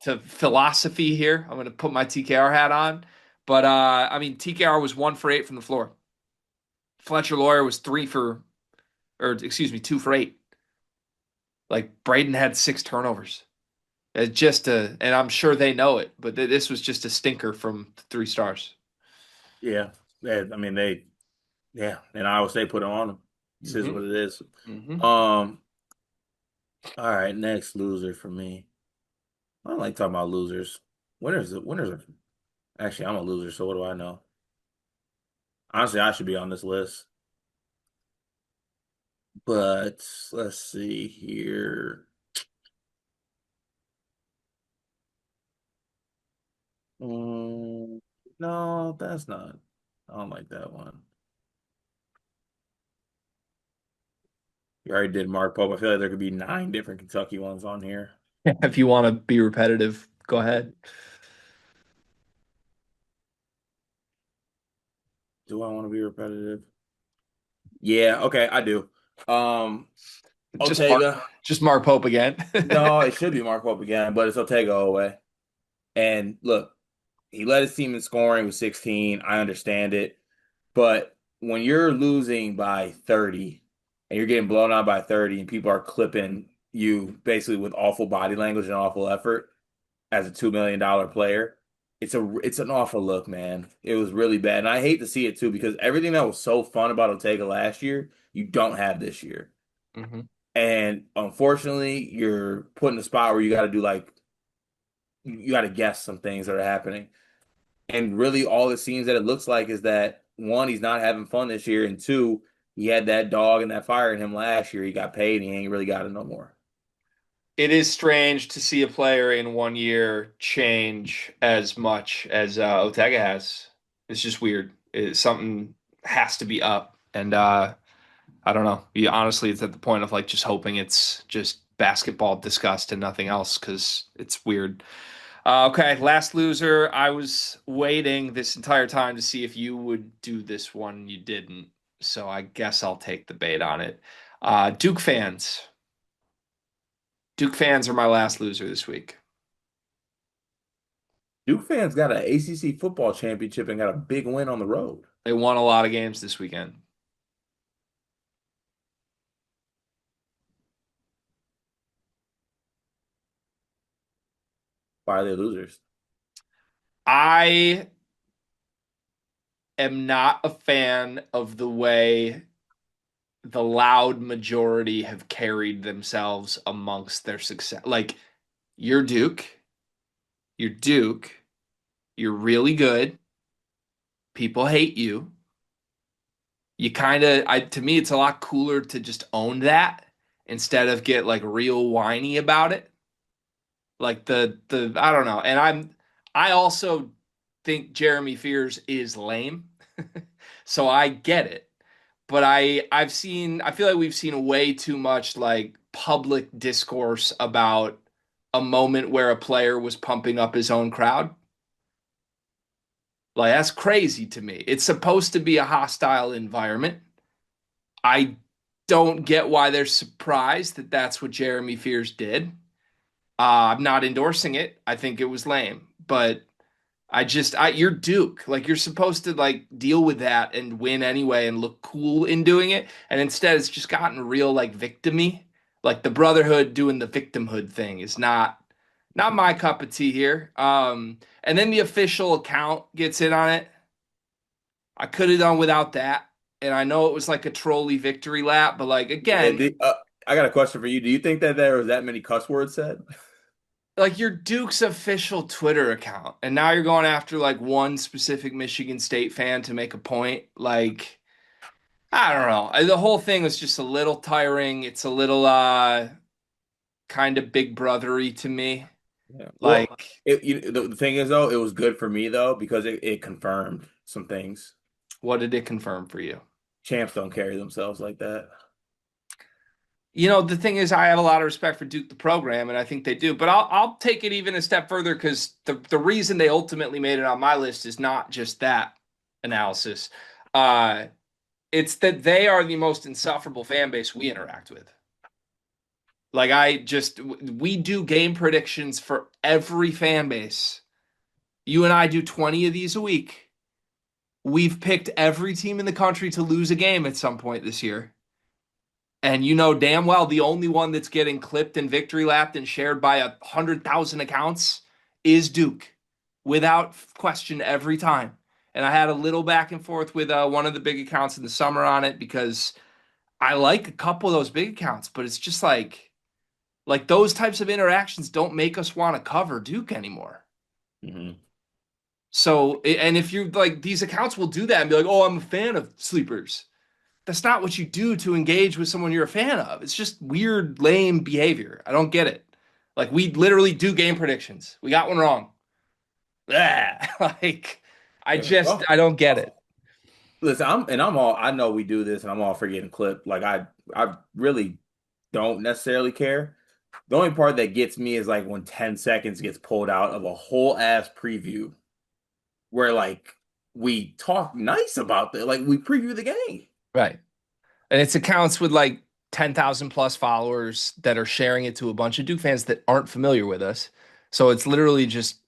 to philosophy here. I'm going to put my TKR hat on. But I mean, TKR was 1 for 8 from the floor. Fletcher Lawyer was 2 for 8. Like Braden had 6 turnovers. It's just and I'm sure they know it, but this was just a stinker from 3 stars. Yeah. I mean, yeah, and Iowa State put it on them. This is Mm-hmm. what it is. Mm-hmm. All right, next loser for me. I don't like talking about losers. Winners are actually I'm a loser, so what do I know? Honestly, I should be on this list. But let's see here. Mm, no, that's not. I don't like that one. You already did Mark Pope. I feel like there could be 9 different Kentucky ones on here. If you want to be repetitive, go ahead. Do I want to be repetitive? Yeah, okay, I do. Um, Just Mark, Ortega. just Mark Pope again. No, it should be Mark Pope again, but it's Ortega away. And look, he led his team in scoring with 16. I understand it. But when you're losing by 30 and you're getting blown out by 30 and people are clipping you basically with awful body language and awful effort as a $2 million player, it's an awful look, man. It was really bad. And I hate to see it too because everything that was so fun about Ortega last year, you don't have this year. hmm And unfortunately, you're put in a spot where you got to do like you got to guess some things that are happening. And really, all it seems that it looks like is that one, he's not having fun this year, and two, he had that dog and that fire in him last year. He got paid, and he ain't really got it no more. It is strange to see a player in 1 year change as much as Otega has. It's just weird. Something has to be up, and I don't know. Honestly, it's at the point of like just hoping it's just basketball disgust and nothing else because it's weird. Okay, last loser. I was waiting this entire time to see if you would do this one. You didn't, so I guess I'll take the bait on it. Duke fans. Duke fans are my last loser this week. Duke fans got an ACC football championship and got a big win on the road. They won a lot of games this weekend. Why are they losers? I am not a fan of the way the loud majority have carried themselves amongst their success. Like, you're Duke, you're Duke, you're really good. People hate you. You kind of, I to me, it's a lot cooler to just own that instead of get like real whiny about it. Like the I don't know. And I also think Jeremy Fears is lame. So I get it. But I feel like we've seen way too much like public discourse about a moment where a player was pumping up his own crowd. Like that's crazy to me. It's supposed to be a hostile environment. I don't get why they're surprised that that's what Jeremy Fears did. I'm not endorsing it. I think it was lame, but you're Duke. Like you're supposed to like deal with that and win anyway and look cool in doing it. And instead, it's just gotten real like victimy. Like the brotherhood doing the victimhood thing is not my cup of tea here. And then the official account gets in on it. I could have done without that. And I know it was like a trolley victory lap, but like Yeah, again, I got a question for you. Do you think that there was that many cuss words said? like your Duke's official Twitter account, and now you're going after like one specific Michigan State fan to make a point. Like, I don't know. The whole thing was just a little tiring. It's a little kind of big brothery to me. Yeah. Well, Like, the thing is though, it was good for me though because it confirmed some things. what did it confirm for you? Champs don't carry themselves like that. You know, the thing is, I have a lot of respect for Duke the program, and I think they do. But I'll take it even a step further because the reason they ultimately made it on my list is not just that analysis. Uh, it's that they are the most insufferable fan base we interact with. Like we do game predictions for every fan base. You and I do 20 of these a week. We've picked every team in the country to lose a game at some point this year. And you know damn well the only one that's getting clipped and victory lapped and shared by 100,000 accounts is Duke, without question every time. And I had a little back and forth with one of the big accounts in the summer on it because I like a couple of those big accounts, but it's just like those types of interactions don't make us want to cover Duke anymore. Hmm. So, and if you like these accounts will do that and be like, "Oh, I'm a fan of sleepers." That's not what you do to engage with someone you're a fan of. It's just weird, lame behavior. I don't get it. Like we literally do game predictions. We got one wrong. Blah. Like Yeah. Well, I don't get it. listen, I'm all I know we do this and I'm all for getting clipped. Like I really don't necessarily care. The only part that gets me is like when 10 seconds gets pulled out of a whole ass preview where like we talk nice about the like we preview the game. Right. And it's accounts with like 10,000 plus followers that are sharing it to a bunch of Duke fans that aren't familiar with us. So it's literally just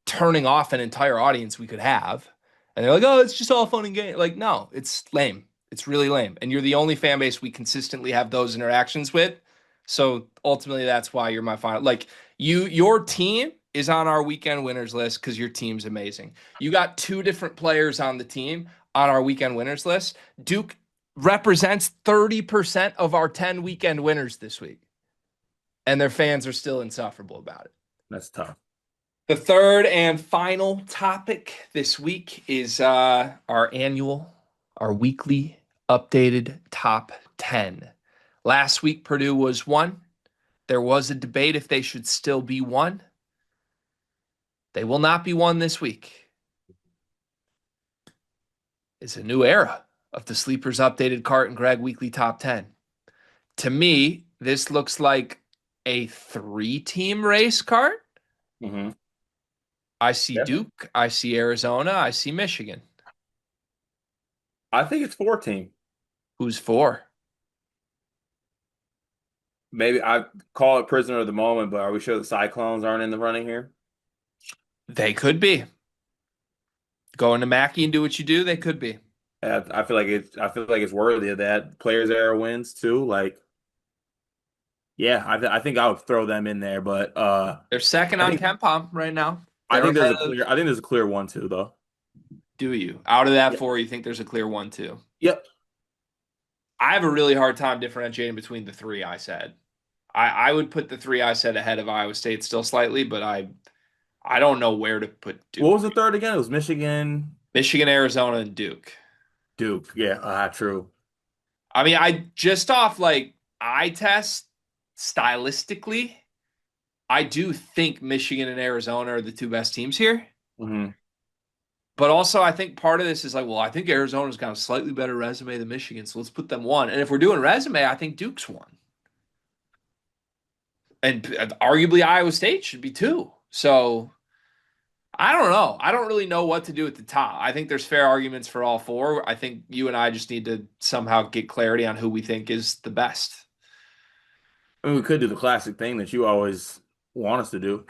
turning off an entire audience we could have. And they're like, oh, it's just all fun and game. Like, no, it's lame. It's really lame. And you're the only fan base we consistently have those interactions with. So ultimately, that's why you're my final. Like, your team is on our weekend winners list because your team's amazing. You got two different players on the team on our weekend winners list. Duke represents 30% of our 10 weekend winners this week, and their fans are still insufferable about it. That's tough. The third and final topic this week is our weekly updated top 10. Last week, Purdue was one. There was a debate if they should still be one. They will not be one this week. It's a new era of the Sleepers Updated Cart and Greg weekly top 10. To me, this looks like a three-team race cart. Hmm. I see Yeah. Duke, I see Arizona, I see Michigan. I think it's 14. Who's four? Maybe I call it prisoner of the moment, but are we sure the Cyclones aren't in the running here? They could be. Going to Mackey and do what you do, they could be. I feel like it's worthy of that. Players era wins too. Like Yeah, I think I would throw them in there, but They're second I on think 10 pom right now. I They're think there's ahead a of. clear I think there's a clear one too though. Do you? Out of that Yep. four, you think there's a clear one, two? Yep. I have a really hard time differentiating between the three I said. I would put the three I said ahead of Iowa State still slightly, but I don't know where to put What Duke. was the third again? It was Michigan, Michigan, Arizona, and Duke. Duke. Yeah, true. I mean, I just off like eye test stylistically, I do think Michigan and Arizona are the two best teams here. Hmm. But also, I think part of this is like, well, I think Arizona's got a slightly better resume than Michigan, so let's put them one. And if we're doing resume, I think Duke's one. And arguably Iowa State should be two. So I don't know. I don't really know what to do at the top. I think there's fair arguments for all four. I think you and I just need to somehow get clarity on who we think is the best. I mean, we could do the classic thing that you always want us to do,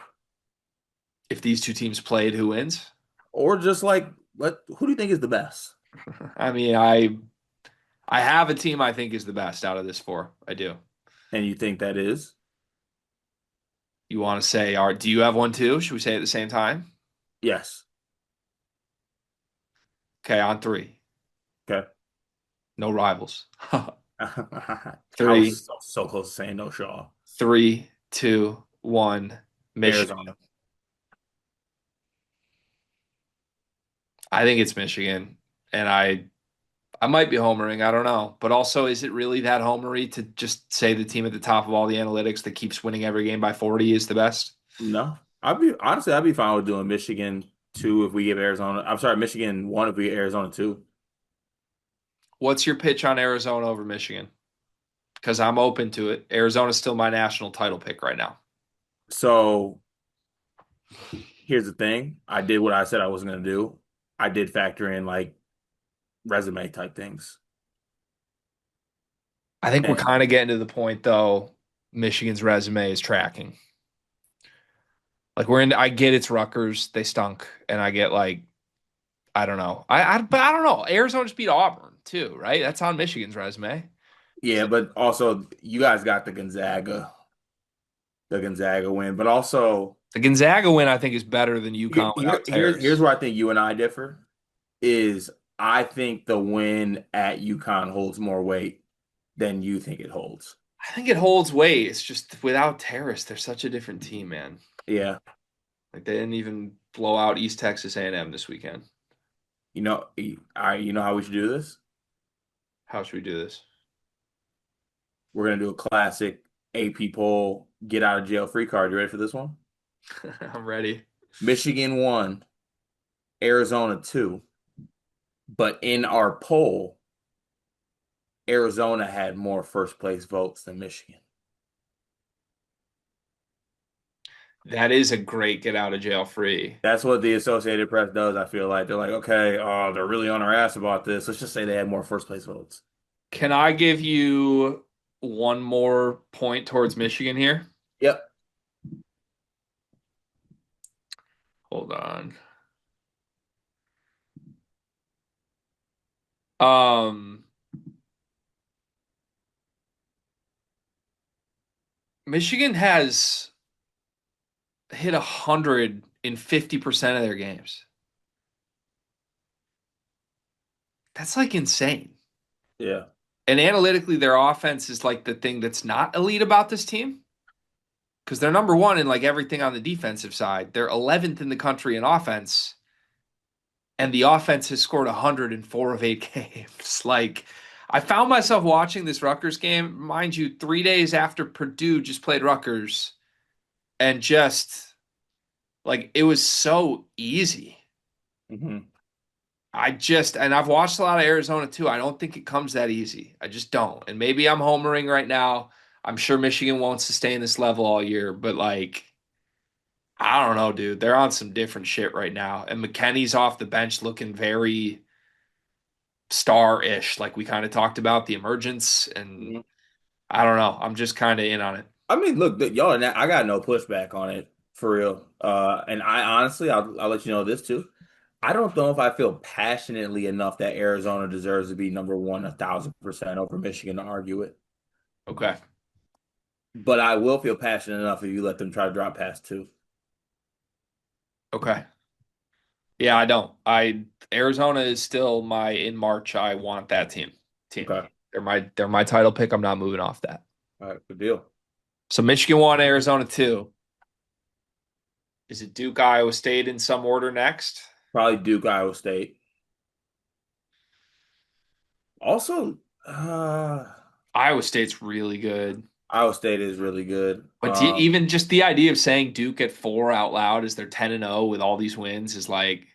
If these two teams played, who wins? or just like let who do you think is the best? I mean, I have a team I think is the best out of this four. I do. And you think that is? You want to say, do you have one too? Should we say it at the same time? Yes. Okay, on three. Okay. No rivals. I Three, was so close to saying no, Shaw. three, two, one. Michigan. Arizona. I think it's Michigan, and I might be homering. I don't know, but also, is it really that homery to just say the team at the top of all the analytics that keeps winning every game by 40 is the best? No. I'd be fine with doing Michigan two if we give Arizona. I'm sorry, Michigan one if we get Arizona two. What's your pitch on Arizona over Michigan? Because I'm open to it. Arizona's still my national title pick right now. So here's the thing. I did what I said I wasn't gonna do. I did factor in like resume type things. I think we're And kind of getting to the point though. Michigan's resume is tracking. Like we're in. I get it's Rutgers. They stunk, and I get like I don't know. But I don't know. Arizona just beat Auburn too, right? That's on Michigan's resume. yeah, So but also you guys got the Gonzaga win, but also the Gonzaga win, I think, is better than UConn without here's Terrace. where I think you and I differ is I think the win at UConn holds more weight than you think it holds. I think it holds weight. It's just without Terrace, they're such a different team, man. Yeah. Like they didn't even blow out East Texas A&M this weekend. You know how we should do this? How should we do this? We're gonna do a classic AP poll, get out of jail free card. You ready for this one? I'm ready. Michigan won, Arizona two, but in our poll, Arizona had more first place votes than Michigan. That is a great get out of jail free. That's what the Associated Press does. I feel like they're like, okay, oh, they're really on our ass about this. Let's just say they had more first place votes. Can I give you one more point towards Michigan here? Yep. Hold on. Um, Michigan has hit 100 in 50% of their games. That's like insane. Yeah. And analytically, their offense is like the thing that's not elite about this team because they're number one in like everything on the defensive side. They're 11th in the country in offense, and the offense has scored 100 in 4 of 8 games. Like, I found myself watching this Rutgers game, mind you, 3 days after Purdue just played Rutgers, and just like it was so easy. Hmm. And I've watched a lot of Arizona too. I don't think it comes that easy. I just don't. And maybe I'm homering right now. I'm sure Michigan won't sustain this level all year, but like, I don't know, dude. They're on some different shit right now. And McKenny's off the bench looking very star-ish, like we kind of talked about the emergence. And I don't know. I'm just kind of in on it. I mean, look, y'all, I got no pushback on it for real. And I honestly, I'll let you know this too. I don't know if I feel passionately enough that Arizona deserves to be number one 1,000% over Michigan to argue it. Okay. but I will feel passionate enough if you let them try to drop past two. Okay. Yeah, I don't. I Arizona is still my in March. I want that team. Okay. They're my title pick. I'm not moving off that. All right. Good deal. So Michigan 1, Arizona 2. Is it Duke, Iowa State in some order next? Probably Duke, Iowa State. Also, Iowa State's really good. Iowa State is really good. But even just the idea of saying Duke at 4 out loud as they're 10-0 with all these wins is like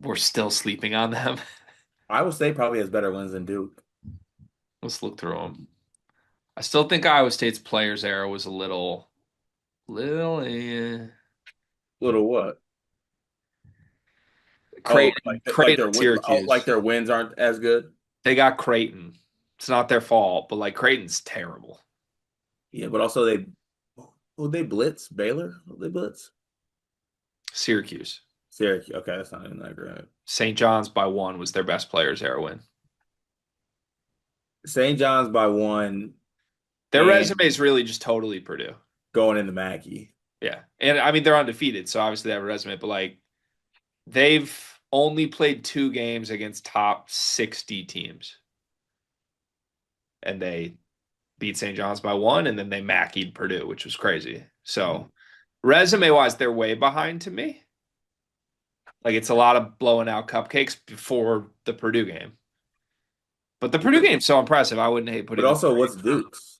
we're still sleeping on them. Iowa State probably has better wins than Duke. Let's look through them. I still think Iowa State's players era was a little Little what? Oh, Creighton, like Creighton, like Syracuse. their wins aren't as good. They got Creighton. It's not their fault, but like Creighton's terrible. Yeah, but also they blitz Baylor? Who they blitz? Syracuse. Syracuse. Okay, that's not even that great. St. John's by 1 was their best players era win. St. John's by 1 Their and resume is really just totally Purdue. going into Mackey. Yeah. And I mean, they're undefeated, so obviously they have a resume, but like they've only played 2 games against top 60 teams. And they beat St. John's by 1, and then they Mackeyed Purdue, which was crazy. So resume wise, they're way behind to me. Like it's a lot of blowing out cupcakes before the Purdue game. But the Purdue game's so impressive. I wouldn't hate But putting them. also, what's Duke's?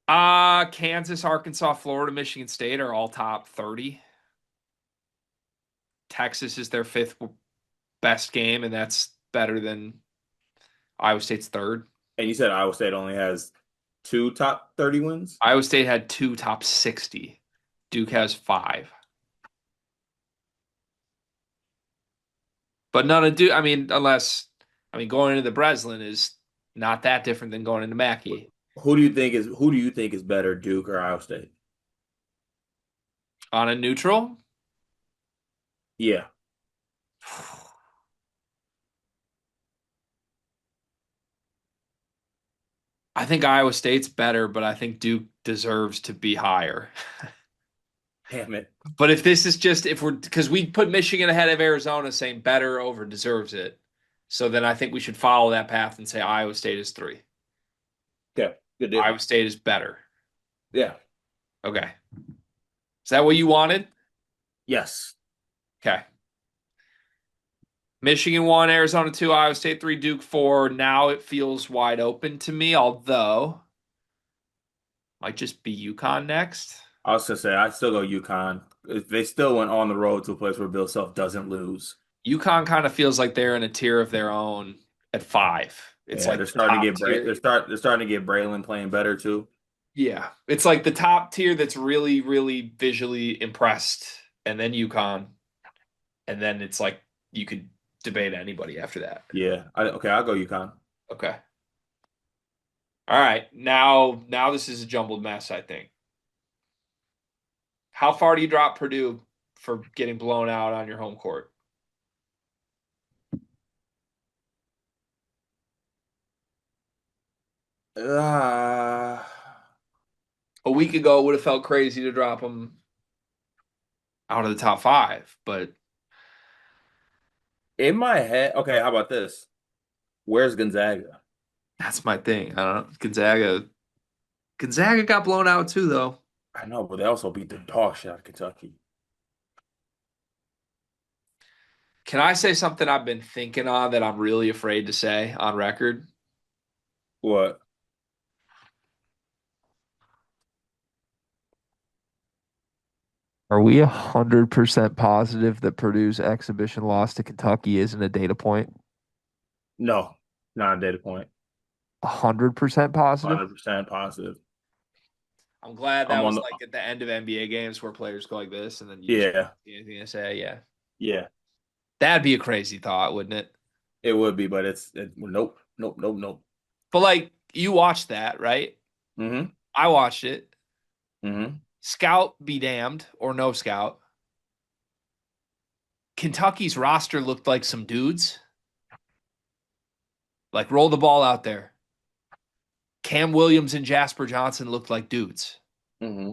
Kansas, Arkansas, Florida, Michigan State are all top 30. Texas is their 5th best game, and that's better than Iowa State's 3rd. And you said Iowa State only has two top 30 wins? Iowa State had 2 top 60. Duke has 5. But none of Duke, I mean, going into the Breslin is not that different than going into Mackey. Who do you think is better, Duke or Iowa State? On a neutral, Yeah. I think Iowa State's better, but I think Duke deserves to be higher. Damn it. But if this is just if we're because we put Michigan ahead of Arizona saying better over deserves it. So then I think we should follow that path and say Iowa State is 3. Okay. Good deal. Iowa State is better. Yeah. Okay. Is that what you wanted? Yes. Okay. Michigan 1, Arizona 2, Iowa State 3, Duke 4. Now it feels wide open to me, although might just be UConn next. I was gonna say I still go UConn. If they still went on the road to a place where Bill Self doesn't lose. UConn kind of feels like they're in a tier of their own at 5. It's Yeah, like they're the starting to top get tier. they're starting to get Braylon playing better too. Yeah. It's like the top tier that's really, really visually impressed, and then UConn. And then it's like you could debate anybody after that. Yeah. Okay, I'll go UConn. Okay. All right. Now this is a jumbled mess, I think. How far do you drop Purdue for getting blown out on your home court? Uh, A week ago, it would have felt crazy to drop them out of the top 5, but in my head, okay, how about this? Where's Gonzaga? that's my thing. I don't know. Gonzaga got blown out too, though. I know, but they also beat the dog shit out of Kentucky. Can I say something I've been thinking on that I'm really afraid to say on record? What? Are we 100% positive that Purdue's exhibition loss to Kentucky isn't a data point? No, not a data point. 100% positive? 100% positive. I'm glad that I'm on was the like at the end of NBA games where players go like this and then you just yeah, see anything to say. Yeah. yeah. That'd be a crazy thought, wouldn't it? It would be, but nope, nope, nope, nope. But like you watched that, right? Mm-hmm. I watched it. Mm-hmm. Scout be damned or no scout. Kentucky's roster looked like some dudes. Like roll the ball out there. Cam Williams and Jasper Johnson looked like dudes Hmm.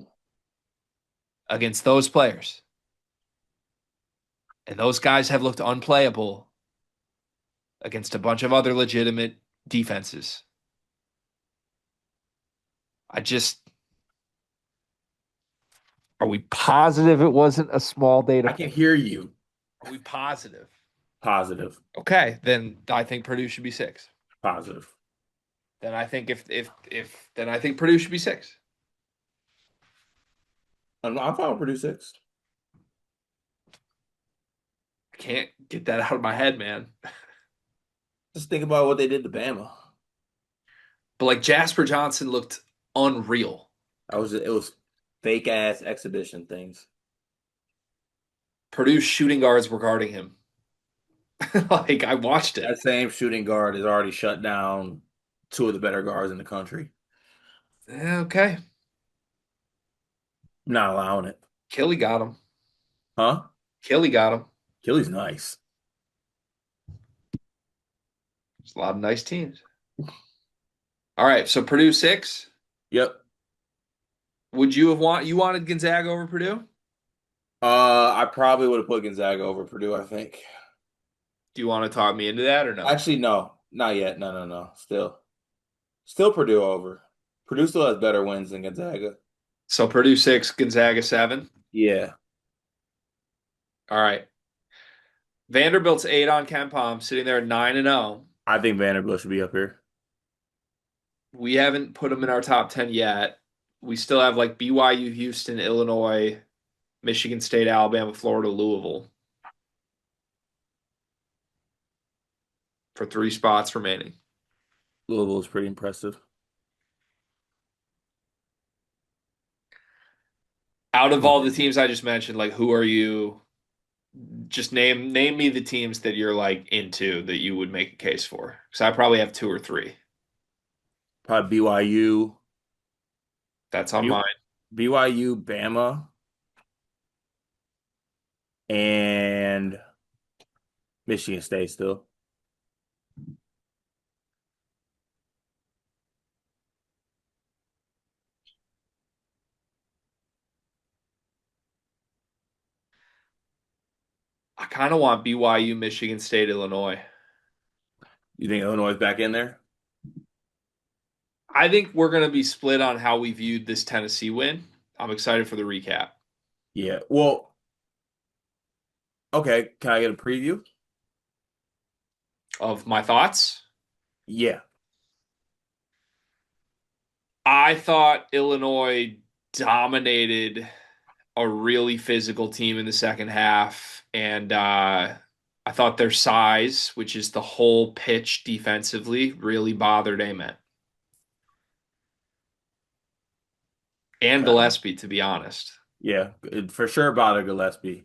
against those players. And those guys have looked unplayable against a bunch of other legitimate defenses. I just, are we positive it wasn't a small data I can point? hear you. Are we positive? Positive. Okay, then I think Purdue should be 6. Positive. Then I think if then I think Purdue should be 6. I'm fine with Purdue 6. I can't get that out of my head, man. Just think about what they did to Bama. But like Jasper Johnson looked unreal. It was fake ass exhibition things. Purdue's shooting guards were guarding him. Like I watched it. That same shooting guard has already shut down two of the better guards in the country. Okay. I'm not allowing it. Killy got him. Huh? Killy got him. Kelly's nice. There's a lot of nice teams. All right, so Purdue 6. Yep. Would you have you wanted Gonzaga over Purdue? I probably would have put Gonzaga over Purdue, I think. Do you want to talk me into that or no? Actually, no. Not yet. No, no, no. Still Purdue over. Purdue still has better wins than Gonzaga. So Purdue 6, Gonzaga 7. Yeah. All right. Vanderbilt's 8 on Ken Palm, sitting there at 9-0. I think Vanderbilt should be up here. We haven't put them in our top 10 yet. We still have like BYU, Houston, Illinois, Michigan State, Alabama, Florida, Louisville for 3 spots remaining. Louisville is pretty impressive. Out of all the teams I just mentioned, like who are you? Just name me the teams that you're like into that you would make a case for. Because I probably have 2 or 3. Probably BYU. That's on mine. BYU, Bama, and Michigan State still. I kind of want BYU, Michigan State, Illinois. You think Illinois is back in there? I think we're going to be split on how we viewed this Tennessee win. I'm excited for the recap Yeah. Well, okay. Can I get a preview? of my thoughts. Yeah. I thought Illinois dominated a really physical team in the second half. And I thought their size, which is the whole pitch defensively, really bothered Amen and Okay. Gillespie, to be honest. Yeah. For sure about Gillespie.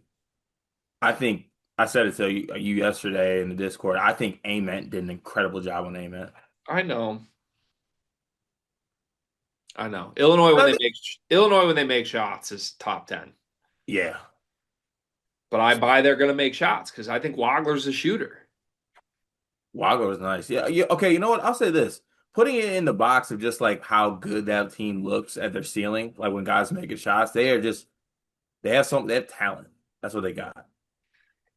I think I said it to you yesterday in the Discord. I think Ament did an incredible job on Ament. I know. I know. Illinois when they make shots is top 10. Yeah. But I buy they're going to make shots because I think Wagler's a shooter. Wago was nice. Yeah, yeah. Okay, you know what? I'll say this. Putting it in the box of just like how good that team looks at their ceiling, like when guys making shots, they have talent. That's what they got.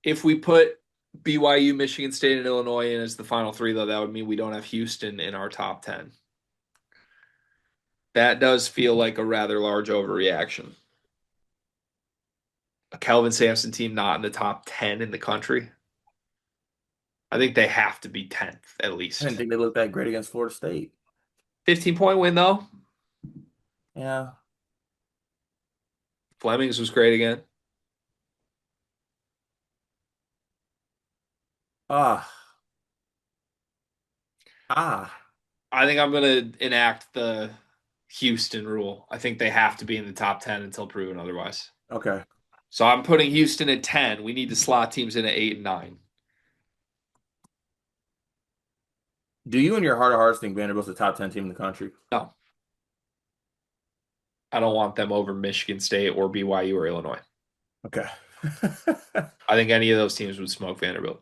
If we put BYU, Michigan State, and Illinois in as the final 3, though, that would mean we don't have Houston in our top 10. That does feel like a rather large overreaction. A Kelvin Sampson team not in the top 10 in the country. I think they have to be 10th at I didn't least. think they looked that great against Florida State. 15-point win, though. Yeah. Fleming's was great again. Ah. Ah. I think I'm going to enact the Houston rule. I think they have to be in the top 10 until proven otherwise. Okay. So I'm putting Houston at 10. We need to slot teams in at 8 and 9. Do you in your heart of hearts think Vanderbilt's the top 10 team in the country? No, I don't want them over Michigan State or BYU or Illinois. Okay. I think any of those teams would smoke Vanderbilt.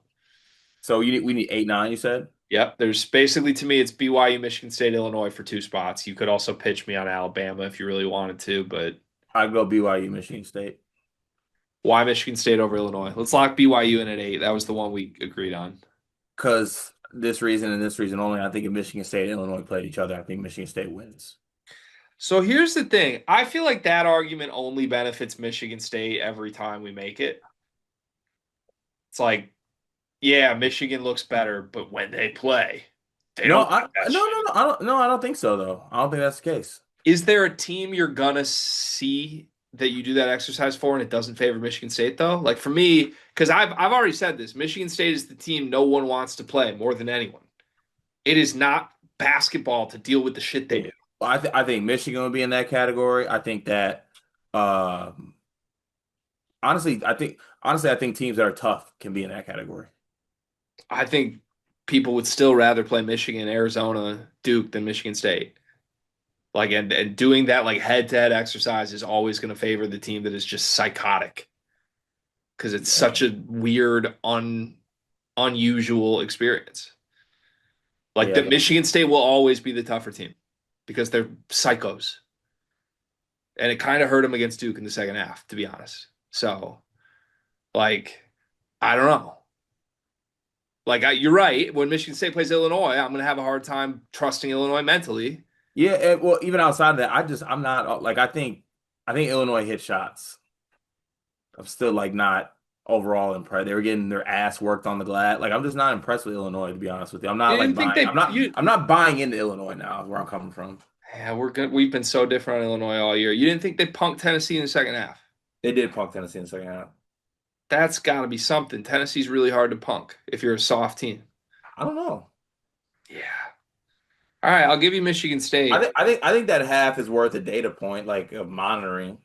So we need 8, 9, you said? Yep. There's basically to me it's BYU, Michigan State, Illinois for two spots. You could also pitch me on Alabama if you really wanted to, but I'd go BYU, Michigan State. why Michigan State over Illinois? Let's lock BYU in at 8. That was the one we agreed on. Because this reason and this reason only, I think if Michigan State and Illinois played each other, I think Michigan State wins. So here's the thing. I feel like that argument only benefits Michigan State every time we make it. It's like, yeah, Michigan looks better, but when they play, they No, don't do that no, shit. no, no, I don't. No, I don't think so though. I don't think that's the case. Is there a team you're gonna see that you do that exercise for and it doesn't favor Michigan State though? Like for me, because I've already said this, Michigan State is the team no one wants to play more than anyone. It is not basketball to deal with the shit they Yeah. do. Well, I think Michigan would be in that category. I think that, um, honestly, I think teams that are tough can be in that category. I think people would still rather play Michigan, Arizona, Duke than Michigan State. Like and doing that like head-to-head exercise is always going to favor the team that is just psychotic because it's Yeah, such a weird, unusual experience. Like yeah, the Michigan State will always be the tougher team because they're psychos. And it kind of hurt them against Duke in the second half, to be honest. So, like, I don't know. You're right. When Michigan State plays Illinois, I'm going to have a hard time trusting Illinois mentally. yeah. Well, even outside of that, I'm not like I think Illinois hit shots. I'm still like not overall impressed. They were getting their ass worked on the glass. Like I'm just not impressed with Illinois, to be honest with you. I'm You not like didn't think buying. they you I'm not buying into Illinois now. Is where I'm coming from. Yeah, we're good. We've been so different on Illinois all year. You didn't think they punked Tennessee in the second half. They did punk Tennessee in the second half. That's got to be something. Tennessee's really hard to punk if you're a soft team. I don't know. Yeah. All right, I'll give you Michigan State. I think that half is worth a data point, like of monitoring.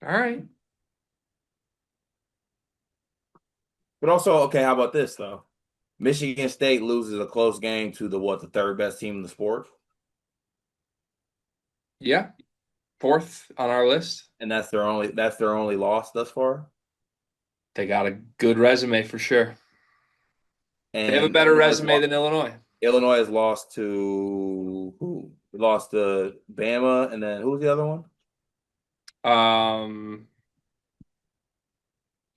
All right. But also, okay, how about this though? Michigan State loses a close game to the third best team in the sport, Yeah. Fourth on our list. and that's their only loss thus far. They got a good resume for sure. They have a And better resume than Illinois. Illinois has lost to who? They lost to Bama, and then who was the other one? Um,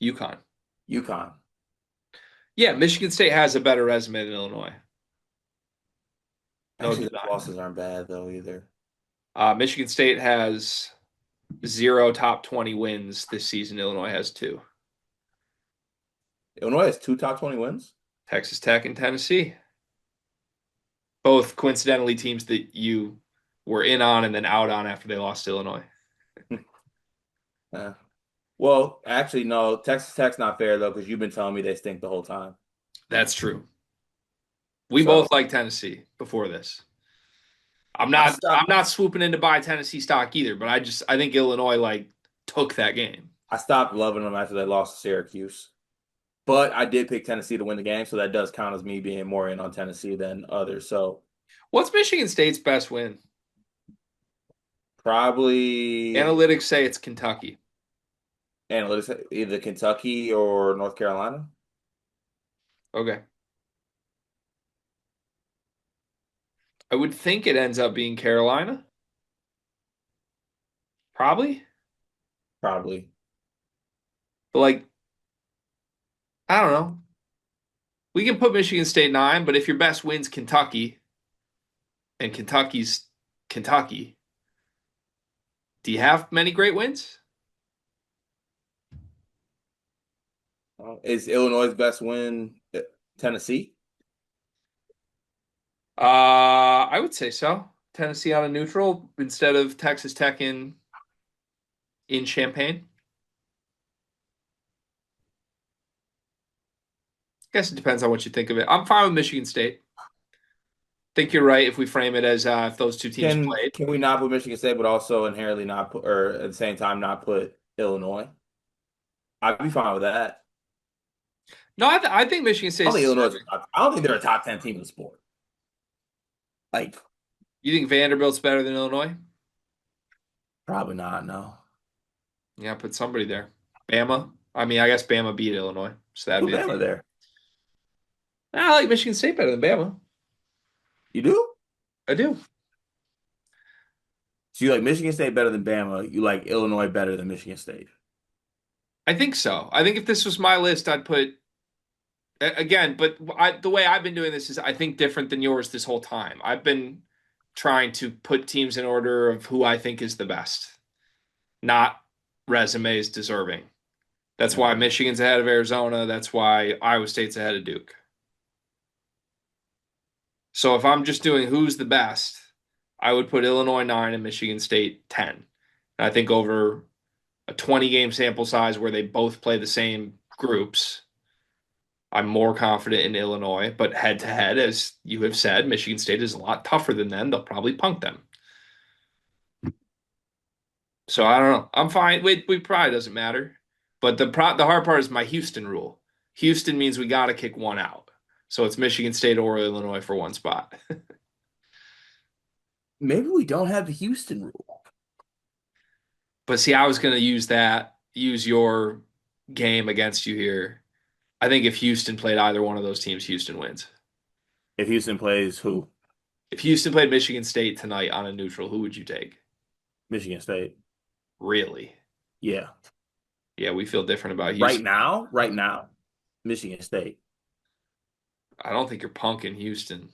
UConn. UConn. Yeah, Michigan State has a better resume than Illinois. No Actually, those denying losses aren't bad though either. that. Michigan State has zero top 20 wins this season. Illinois has two. Illinois has two top 20 wins. Texas Tech and Tennessee. Both coincidentally teams that you were in on and then out on after they lost to Illinois. Yeah. Well, actually, no. Texas Tech's not fair though, because you've been telling me they stink the whole time. That's true. We So both like Tennessee before this. I'm I not I'm stopped. not swooping in to buy Tennessee stock either, but I think Illinois took that game. I stopped loving them after they lost to Syracuse. But I did pick Tennessee to win the game, so that does count as me being more in on Tennessee than others. So What's Michigan State's best win? probably Analytics say it's Kentucky. analytics, either Kentucky or North Carolina. Okay. I would think it ends up being Carolina. Probably. Probably. But I don't know. We can put Michigan State 9, but if your best win's Kentucky and Kentucky's Kentucky, do you have many great wins? Is Illinois' best win Tennessee? I would say so. Tennessee on a neutral instead of Texas Tech in Champaign. Guess it depends on what you think of it. I'm fine with Michigan State. Think you're right if we frame it as if those two teams played. Can we not put Michigan State, but also inherently not put, or at the same time not put Illinois? I'd be fine with that. No, I think Michigan I don't State's think Illinois. deserving. I don't think they're a top 10 team in the sport. Like You think Vanderbilt's better than Illinois? probably not. No. Yeah, put somebody there. Bama. I mean, I guess Bama beat Illinois, so that'd Put be the Bama team. there. I like Michigan State better than Bama. You do? I do. So you like Michigan State better than Bama. You like Illinois better than Michigan State. I think so. I think if this was my list, I'd put again, but the way I've been doing this is I think different than yours this whole time. I've been trying to put teams in order of who I think is the best, not resumes deserving. That's why Okay. Michigan's ahead of Arizona. That's why Iowa State's ahead of Duke. So if I'm just doing who's the best, I would put Illinois 9 and Michigan State 10. And I think over a 20 game sample size where they both play the same groups, I'm more confident in Illinois. But head to head, as you have said, Michigan State is a lot tougher than them. They'll probably punk them. So I don't know. I'm fine. We probably doesn't matter. But the hard part is my Houston rule. Houston means we got to kick one out. So it's Michigan State or Illinois for one spot. Maybe we don't have the Houston rule. But see, I was going to use your game against you here. I think if Houston played either one of those teams, Houston wins. If Houston plays who? If Houston played Michigan State tonight on a neutral, who would you take? Michigan State. Really? Yeah. Yeah, we feel different about Houston. Right now, Michigan State. I don't think you're punking Houston.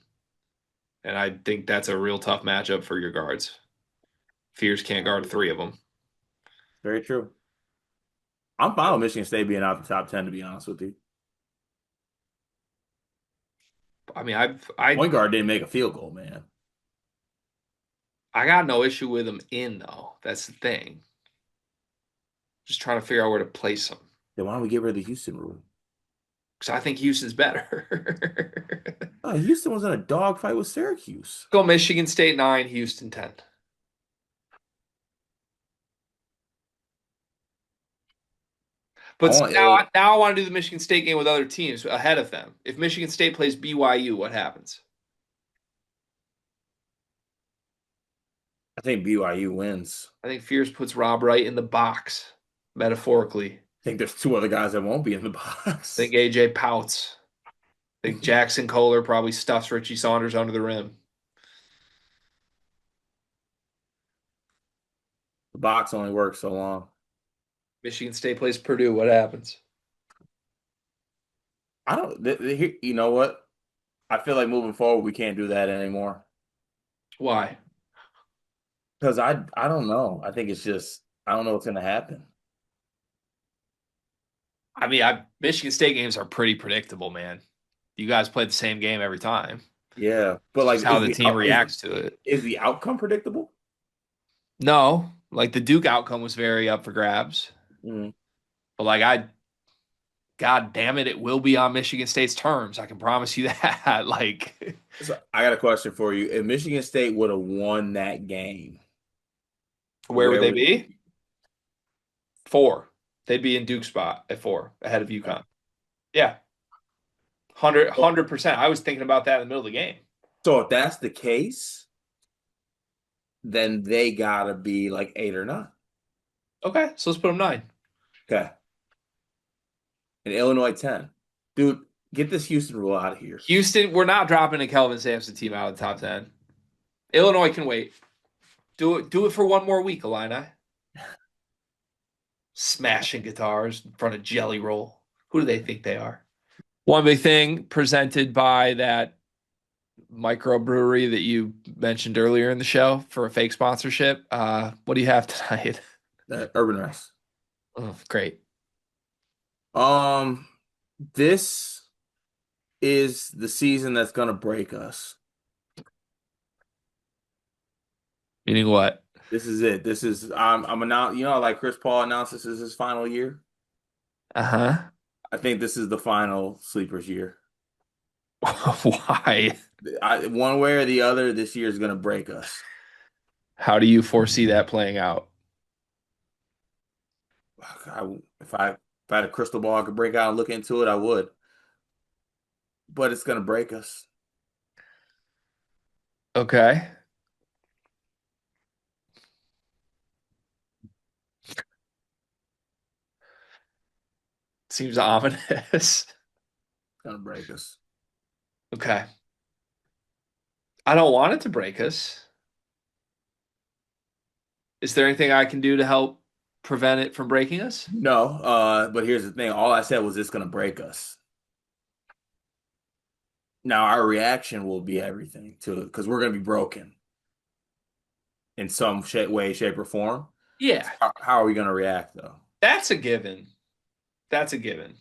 And I think that's a real tough matchup for your guards. Fears can't guard three of them. Very true. I'm fine with Michigan State being out the top 10, to be honest with you. I mean, I Point guard didn't make a field goal, man. I got no issue with them in though. That's the thing. Just trying to figure out where to place them Then why don't we get rid of the Houston rule? because I think Houston's better. Houston was in a dogfight with Syracuse. Go Michigan State 9, Houston 10. I But see, want Illinois. now I want to do the Michigan State game with other teams ahead of them. If Michigan State plays BYU, what happens? I think BYU wins. I think Fears puts Rob Wright in the box, metaphorically. I think there's two other guys that won't be in the I think box. AJ pouts. I think Jackson Kohler probably stuffs Richie Saunders under the rim. The box only works so long. Michigan State plays Purdue, what happens? I don't. You know what? I feel like moving forward, we can't do that anymore. Why? Because I don't know. I think it's just I don't know what's going to happen. I mean, Michigan State games are pretty predictable, man. You guys play the same game every time. Yeah, but It's like, just how the team reacts to it. is the outcome predictable? No, like the Duke outcome was very up for grabs. Mm. But God damn it, it will be on Michigan State's terms. I can promise you that. Like, So I got a question for you. If Michigan State would have won that game, where would where they would be? Four. They'd be in Duke's spot at four, ahead of UConn. Yeah, 100%. I was thinking about that in the middle of the game. so if that's the case, then they gotta be like 8 or 9. Okay, so let's put them 9. Okay. And Illinois 10. Dude, get this Houston rule out of here. Houston, we're not dropping a Kelvin Sampson team out of the top 10. Illinois can wait. Do it for one more week, Illini. Smashing guitars in front of Jelly Roll. Who do they think they are? One big thing presented by that microbrewery that you mentioned earlier in the show for a fake sponsorship. What do you have tonight? Urban Rest. Oh, great. Um, this is the season that's gonna break us. Meaning what? This is it. This is I'm announcing. You know, like Chris Paul announced this is his final year. Uh I think this is the final sleepers year. huh. Why? One way or the other, this year is gonna break us. How do you foresee that playing out? If I had a crystal ball I could break out and look into it, I would. But it's gonna break us. Okay. Seems ominous. It's gonna break us. Okay. I don't want it to break us. Is there anything I can do to help prevent it from breaking us? No, but here's the thing. All I said was it's gonna break us. Now our reaction will be everything to it because we're gonna be broken in some way, shape, or form. Yeah, How are we gonna react though? that's a given. That's a given.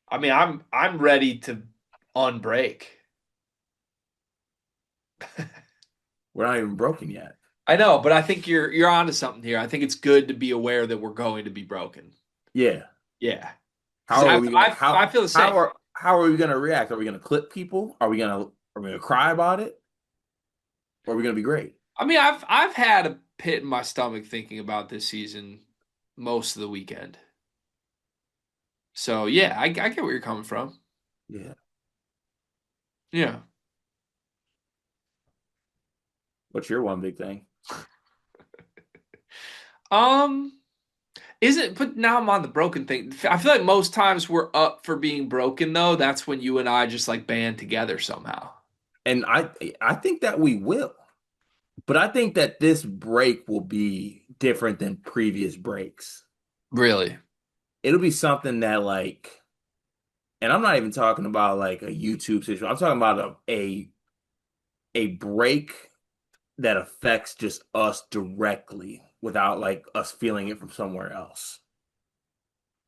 I mean, I'm ready to unbreak. We're not even broken yet. I know, but I think you're onto something here. I think it's good to be aware that we're going to be broken. Yeah. Yeah, because How are we gonna I feel the same. how are we gonna react? Are we gonna clip people? Are we gonna cry about it? Or are we gonna be great? I mean, I've had a pit in my stomach thinking about this season most of the weekend. So yeah, I get where you're coming from. Yeah. Yeah. What's your one big thing? Um, is it? But now I'm on the broken thing. I feel like most times we're up for being broken, though. That's when you and I just like band together somehow. And I think that we will. But I think that this break will be different than previous breaks. Really? It'll be something that like, and I'm not even talking about like a YouTube situation. I'm talking about a break that affects just us directly without like us feeling it from somewhere else.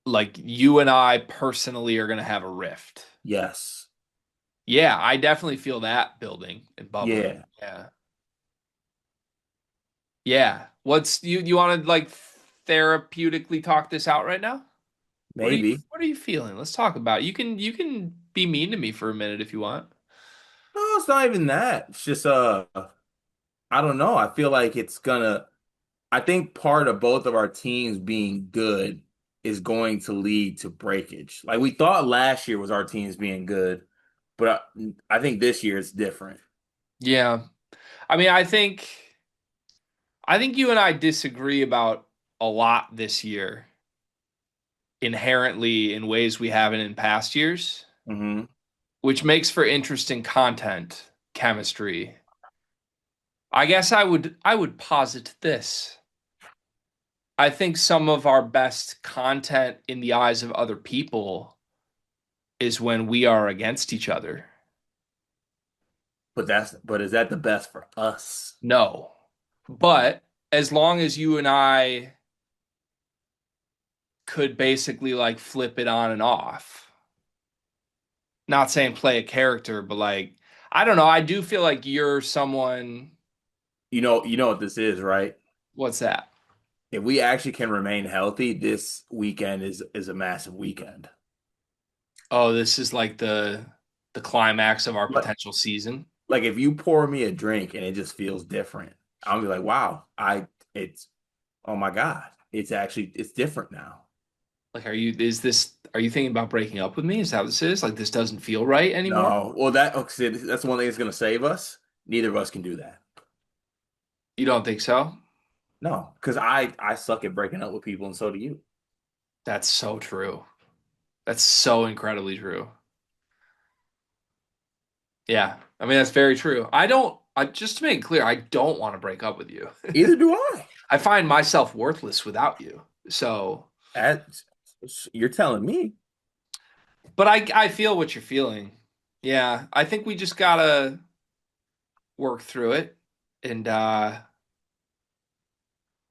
Like you and I personally are gonna have a rift. Yes. Yeah, I definitely feel that building and bubbling. Yeah. Yeah. Yeah. What's you want to like therapeutically talk this out right now? Maybe. What are you feeling? Let's talk about it. You can be mean to me for a minute if you want. No, it's not even that. It's just I don't know. I feel like it's gonna I think part of both of our teams being good is going to lead to breakage. Like we thought last year was our teams being good, but I think this year it's different. Yeah. I mean, I think you and I disagree about a lot this year inherently in ways we haven't in past years, Hmm. which makes for interesting content chemistry. I guess I would posit this. I think some of our best content in the eyes of other people is when we are against each other. But is that the best for us? No. But as long as you and I could basically like flip it on and off, not saying play a character, but like, I don't know. I do feel like you're someone. You know what this is, right? What's that? If we actually can remain healthy, this weekend is a massive weekend. Oh, this is like the climax of our But potential season. like if you pour me a drink and it just feels different, I'll be like, wow, I it's oh my God, it's different now. Like, are you thinking about breaking up with me? Is that what this is? Like, this doesn't feel right anymore? No, well okay, that's one thing that's gonna save us. Neither of us can do that. You don't think so? No, because I suck at breaking up with people, and so do you. That's so true. That's so incredibly true. Yeah. I mean, that's very true. Just to make it clear, I don't want to break up with you. Either do I. I find myself worthless without you. So, At, you're telling me. but I feel what you're feeling. Yeah. I think we just gotta work through it. And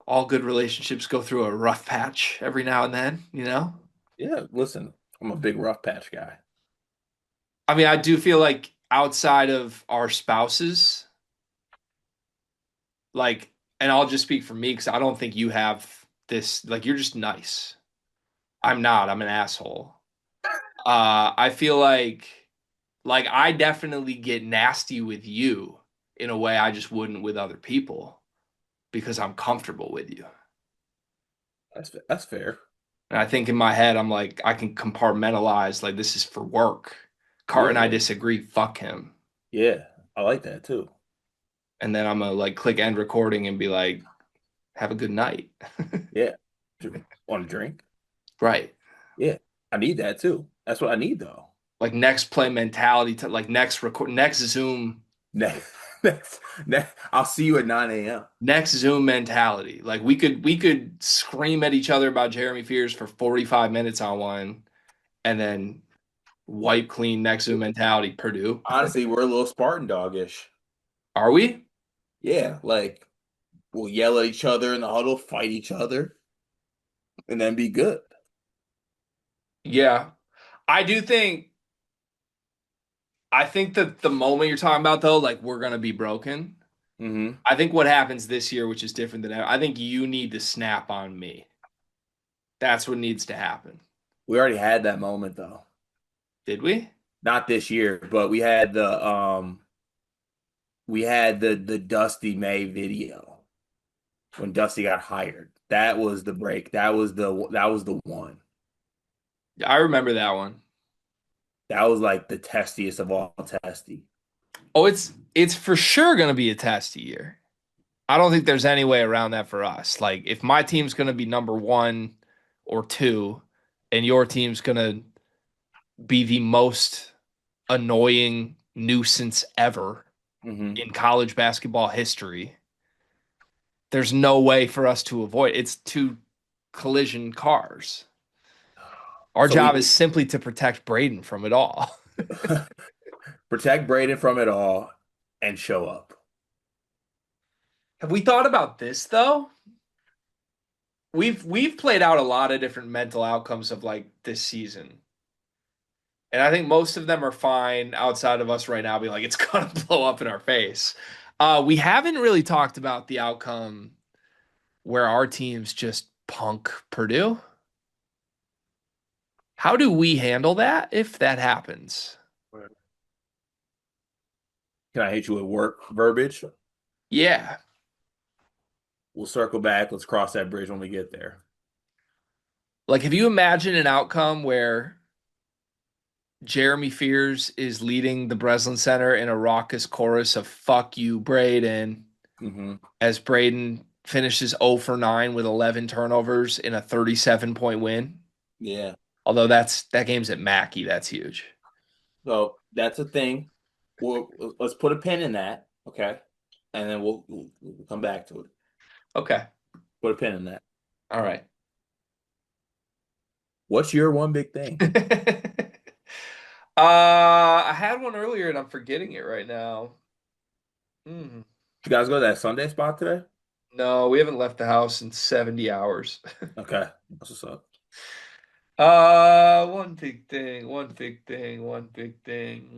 all good relationships go through a rough patch every now and then, you know? Yeah, listen, I'm a big rough patch guy. I mean, I do feel like outside of our spouses, like, and I'll just speak for me because I don't think you have this, like, you're just nice. I'm not, I'm an asshole. I feel like I definitely get nasty with you in a way I just wouldn't with other people because I'm comfortable with you. That's fair. And I think in my head, I'm like, I can compartmentalize, like, this is for work. Cart and I Yeah, disagree. Fuck him. yeah, I like that too. And then I'm gonna like click end recording and be like, have a good night. Yeah, want a drink? Right. Yeah, I need that too. That's what I need though. like next play mentality to like next Zoom Next, next, I'll see you at 9 a.m. next Zoom mentality. Like we could scream at each other about Jeremy Fears for 45 minutes on one and then wipe clean next Zoom mentality Purdue. Honestly, we're a little Spartan doggish. Are we? Yeah, like we'll yell at each other in the huddle, fight each other, and then be good. Yeah. I do think I think that the moment you're talking about though, like we're gonna be broken. Hmm. I think what happens this year, which is different than I think you need to snap on me. That's what needs to happen. We already had that moment though. Did we? Not this year, but we had the Dusty May video when Dusty got hired. That was the break. That was the one. I remember that one. That was like the testiest of all testy. Oh, it's for sure gonna be a testy year. I don't think there's any way around that for us. Like if my team's gonna be number one or two, and your team's gonna be the most annoying nuisance ever Hmm. in college basketball history, there's no way for us to avoid it. It's two collision cars. Our So job is we simply to protect Braden from it all. protect Braden from it all and show up. Have we thought about this though? We've played out a lot of different mental outcomes of like this season. And I think most of them are fine outside of us right now being like it's gonna blow up in our face. We haven't really talked about the outcome where our teams just punk Purdue. How do we handle that if that happens? Can I hit you with work verbiage? Yeah. We'll circle back. Let's cross that bridge when we get there. Like if you imagine an outcome where Jeremy Fears is leading the Breslin Center in a raucous chorus of fuck you, Braden, Hmm. as Braden finishes 0 for 9 with 11 turnovers in a 37-point win. Yeah. Although that game's at Mackey, that's huge. So that's a thing. Let's put a pin in that, okay? And then we'll come back to it. Okay. Put a pin in that. All right. What's your one big thing? I had one earlier and I'm forgetting it right now. Hmm. You guys go to that Sunday spot today? No, we haven't left the house in 70 hours. Okay. That's what's up. One big thing, one big thing, one big thing.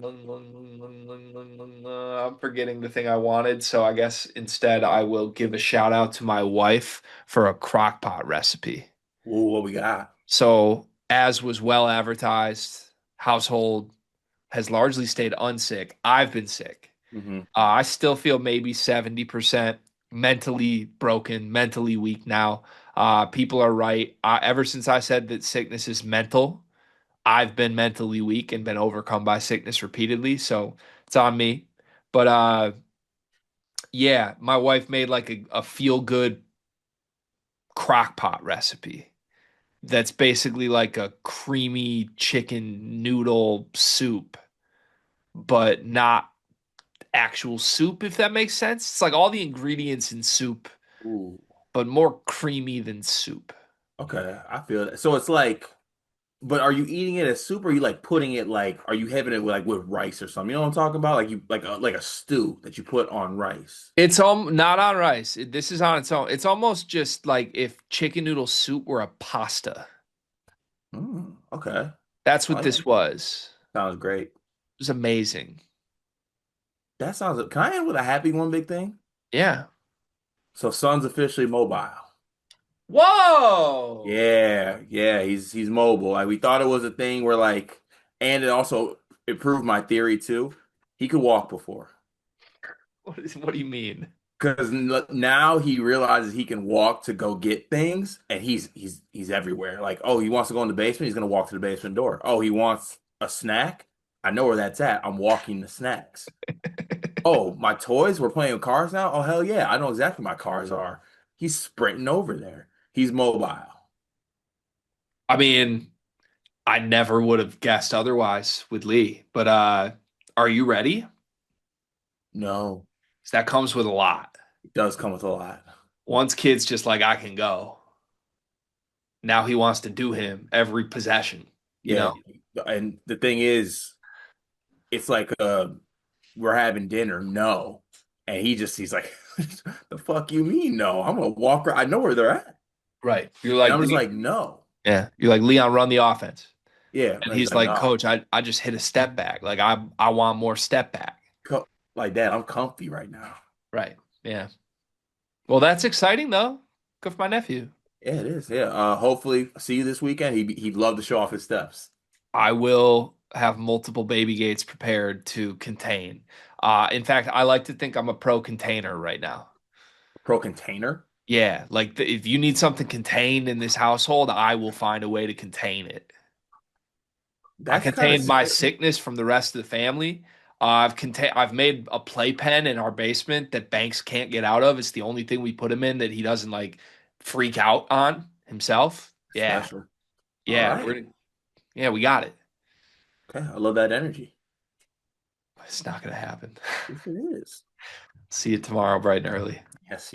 I'm forgetting the thing I wanted, so I guess instead I will give a shout out to my wife for a crock pot recipe. Ooh, what we got? So, as was well advertised, household has largely stayed unsick. I've been sick. Hmm. I still feel maybe 70% mentally broken, mentally weak now. People are right. Ever since I said that sickness is mental, I've been mentally weak and been overcome by sickness repeatedly. So it's on me. But yeah, my wife made like a feel good crock pot recipe that's basically like a creamy chicken noodle soup, but not actual soup, if that makes sense. It's like all the ingredients in soup, Ooh, but more creamy than soup. okay. I feel that. So it's like, but are you eating it as soup or are you like putting it like, are you having it with like with rice or something? You know what I'm talking about? Like you like a stew that you put on rice. It's not on rice. This is on its own. It's almost just like if chicken noodle soup were a pasta. Okay. That's I what like this that. was. Sounds great. It was amazing. That sounds. Can I end with a happy one big thing? Yeah. So Son's officially mobile. Whoa! Yeah, yeah, he's mobile. Like we thought it was a thing where like, and it also improved my theory too. He could walk before. What do you mean? Because now he realizes he can walk to go get things, and he's everywhere. Like, oh, he wants to go in the basement, he's gonna walk to the basement door. Oh, he wants a snack. I know where that's at. I'm walking the snacks. Oh, my toys. We're playing with cars now. Oh, hell yeah, I know exactly where my cars are. He's sprinting over there. He's mobile. I mean, I never would have guessed otherwise with Lee. But are you ready? 'Cause No, that comes with a lot. it does come with a lot. Once kid's just like I can go. Now he wants to do him every possession, you Yeah, know? and the thing is, it's like we're having dinner. No, and he's like, the fuck you mean no? I'm gonna walk. I know where they're at, Right. You're and like I'm just Lee. like no. Yeah. You're like Leon, run the offense. Yeah, And and he's he's like like, no. Coach, I just hit a step back. Like I want more step back. Like that. I'm comfy right now. Right. Yeah. Well, that's exciting though. Good for my nephew. Yeah, it is. Yeah. Hopefully, see you this weekend. He'd love to show off his steps. I will have multiple baby gates prepared to contain. In fact, I like to think I'm a pro container right now. Pro container. Yeah, like if you need something contained in this household, I will find a way to contain it. I That's kind of contained my scary. sickness from the rest of the family. I've made a playpen in our basement that Banks can't get out of. It's the only thing we put him in that he doesn't like freak out on himself. Yeah. Special. All Yeah, right. yeah, we got it. Okay. I love that energy. It's not gonna happen. Yes, it is. See you tomorrow bright and early. Yes.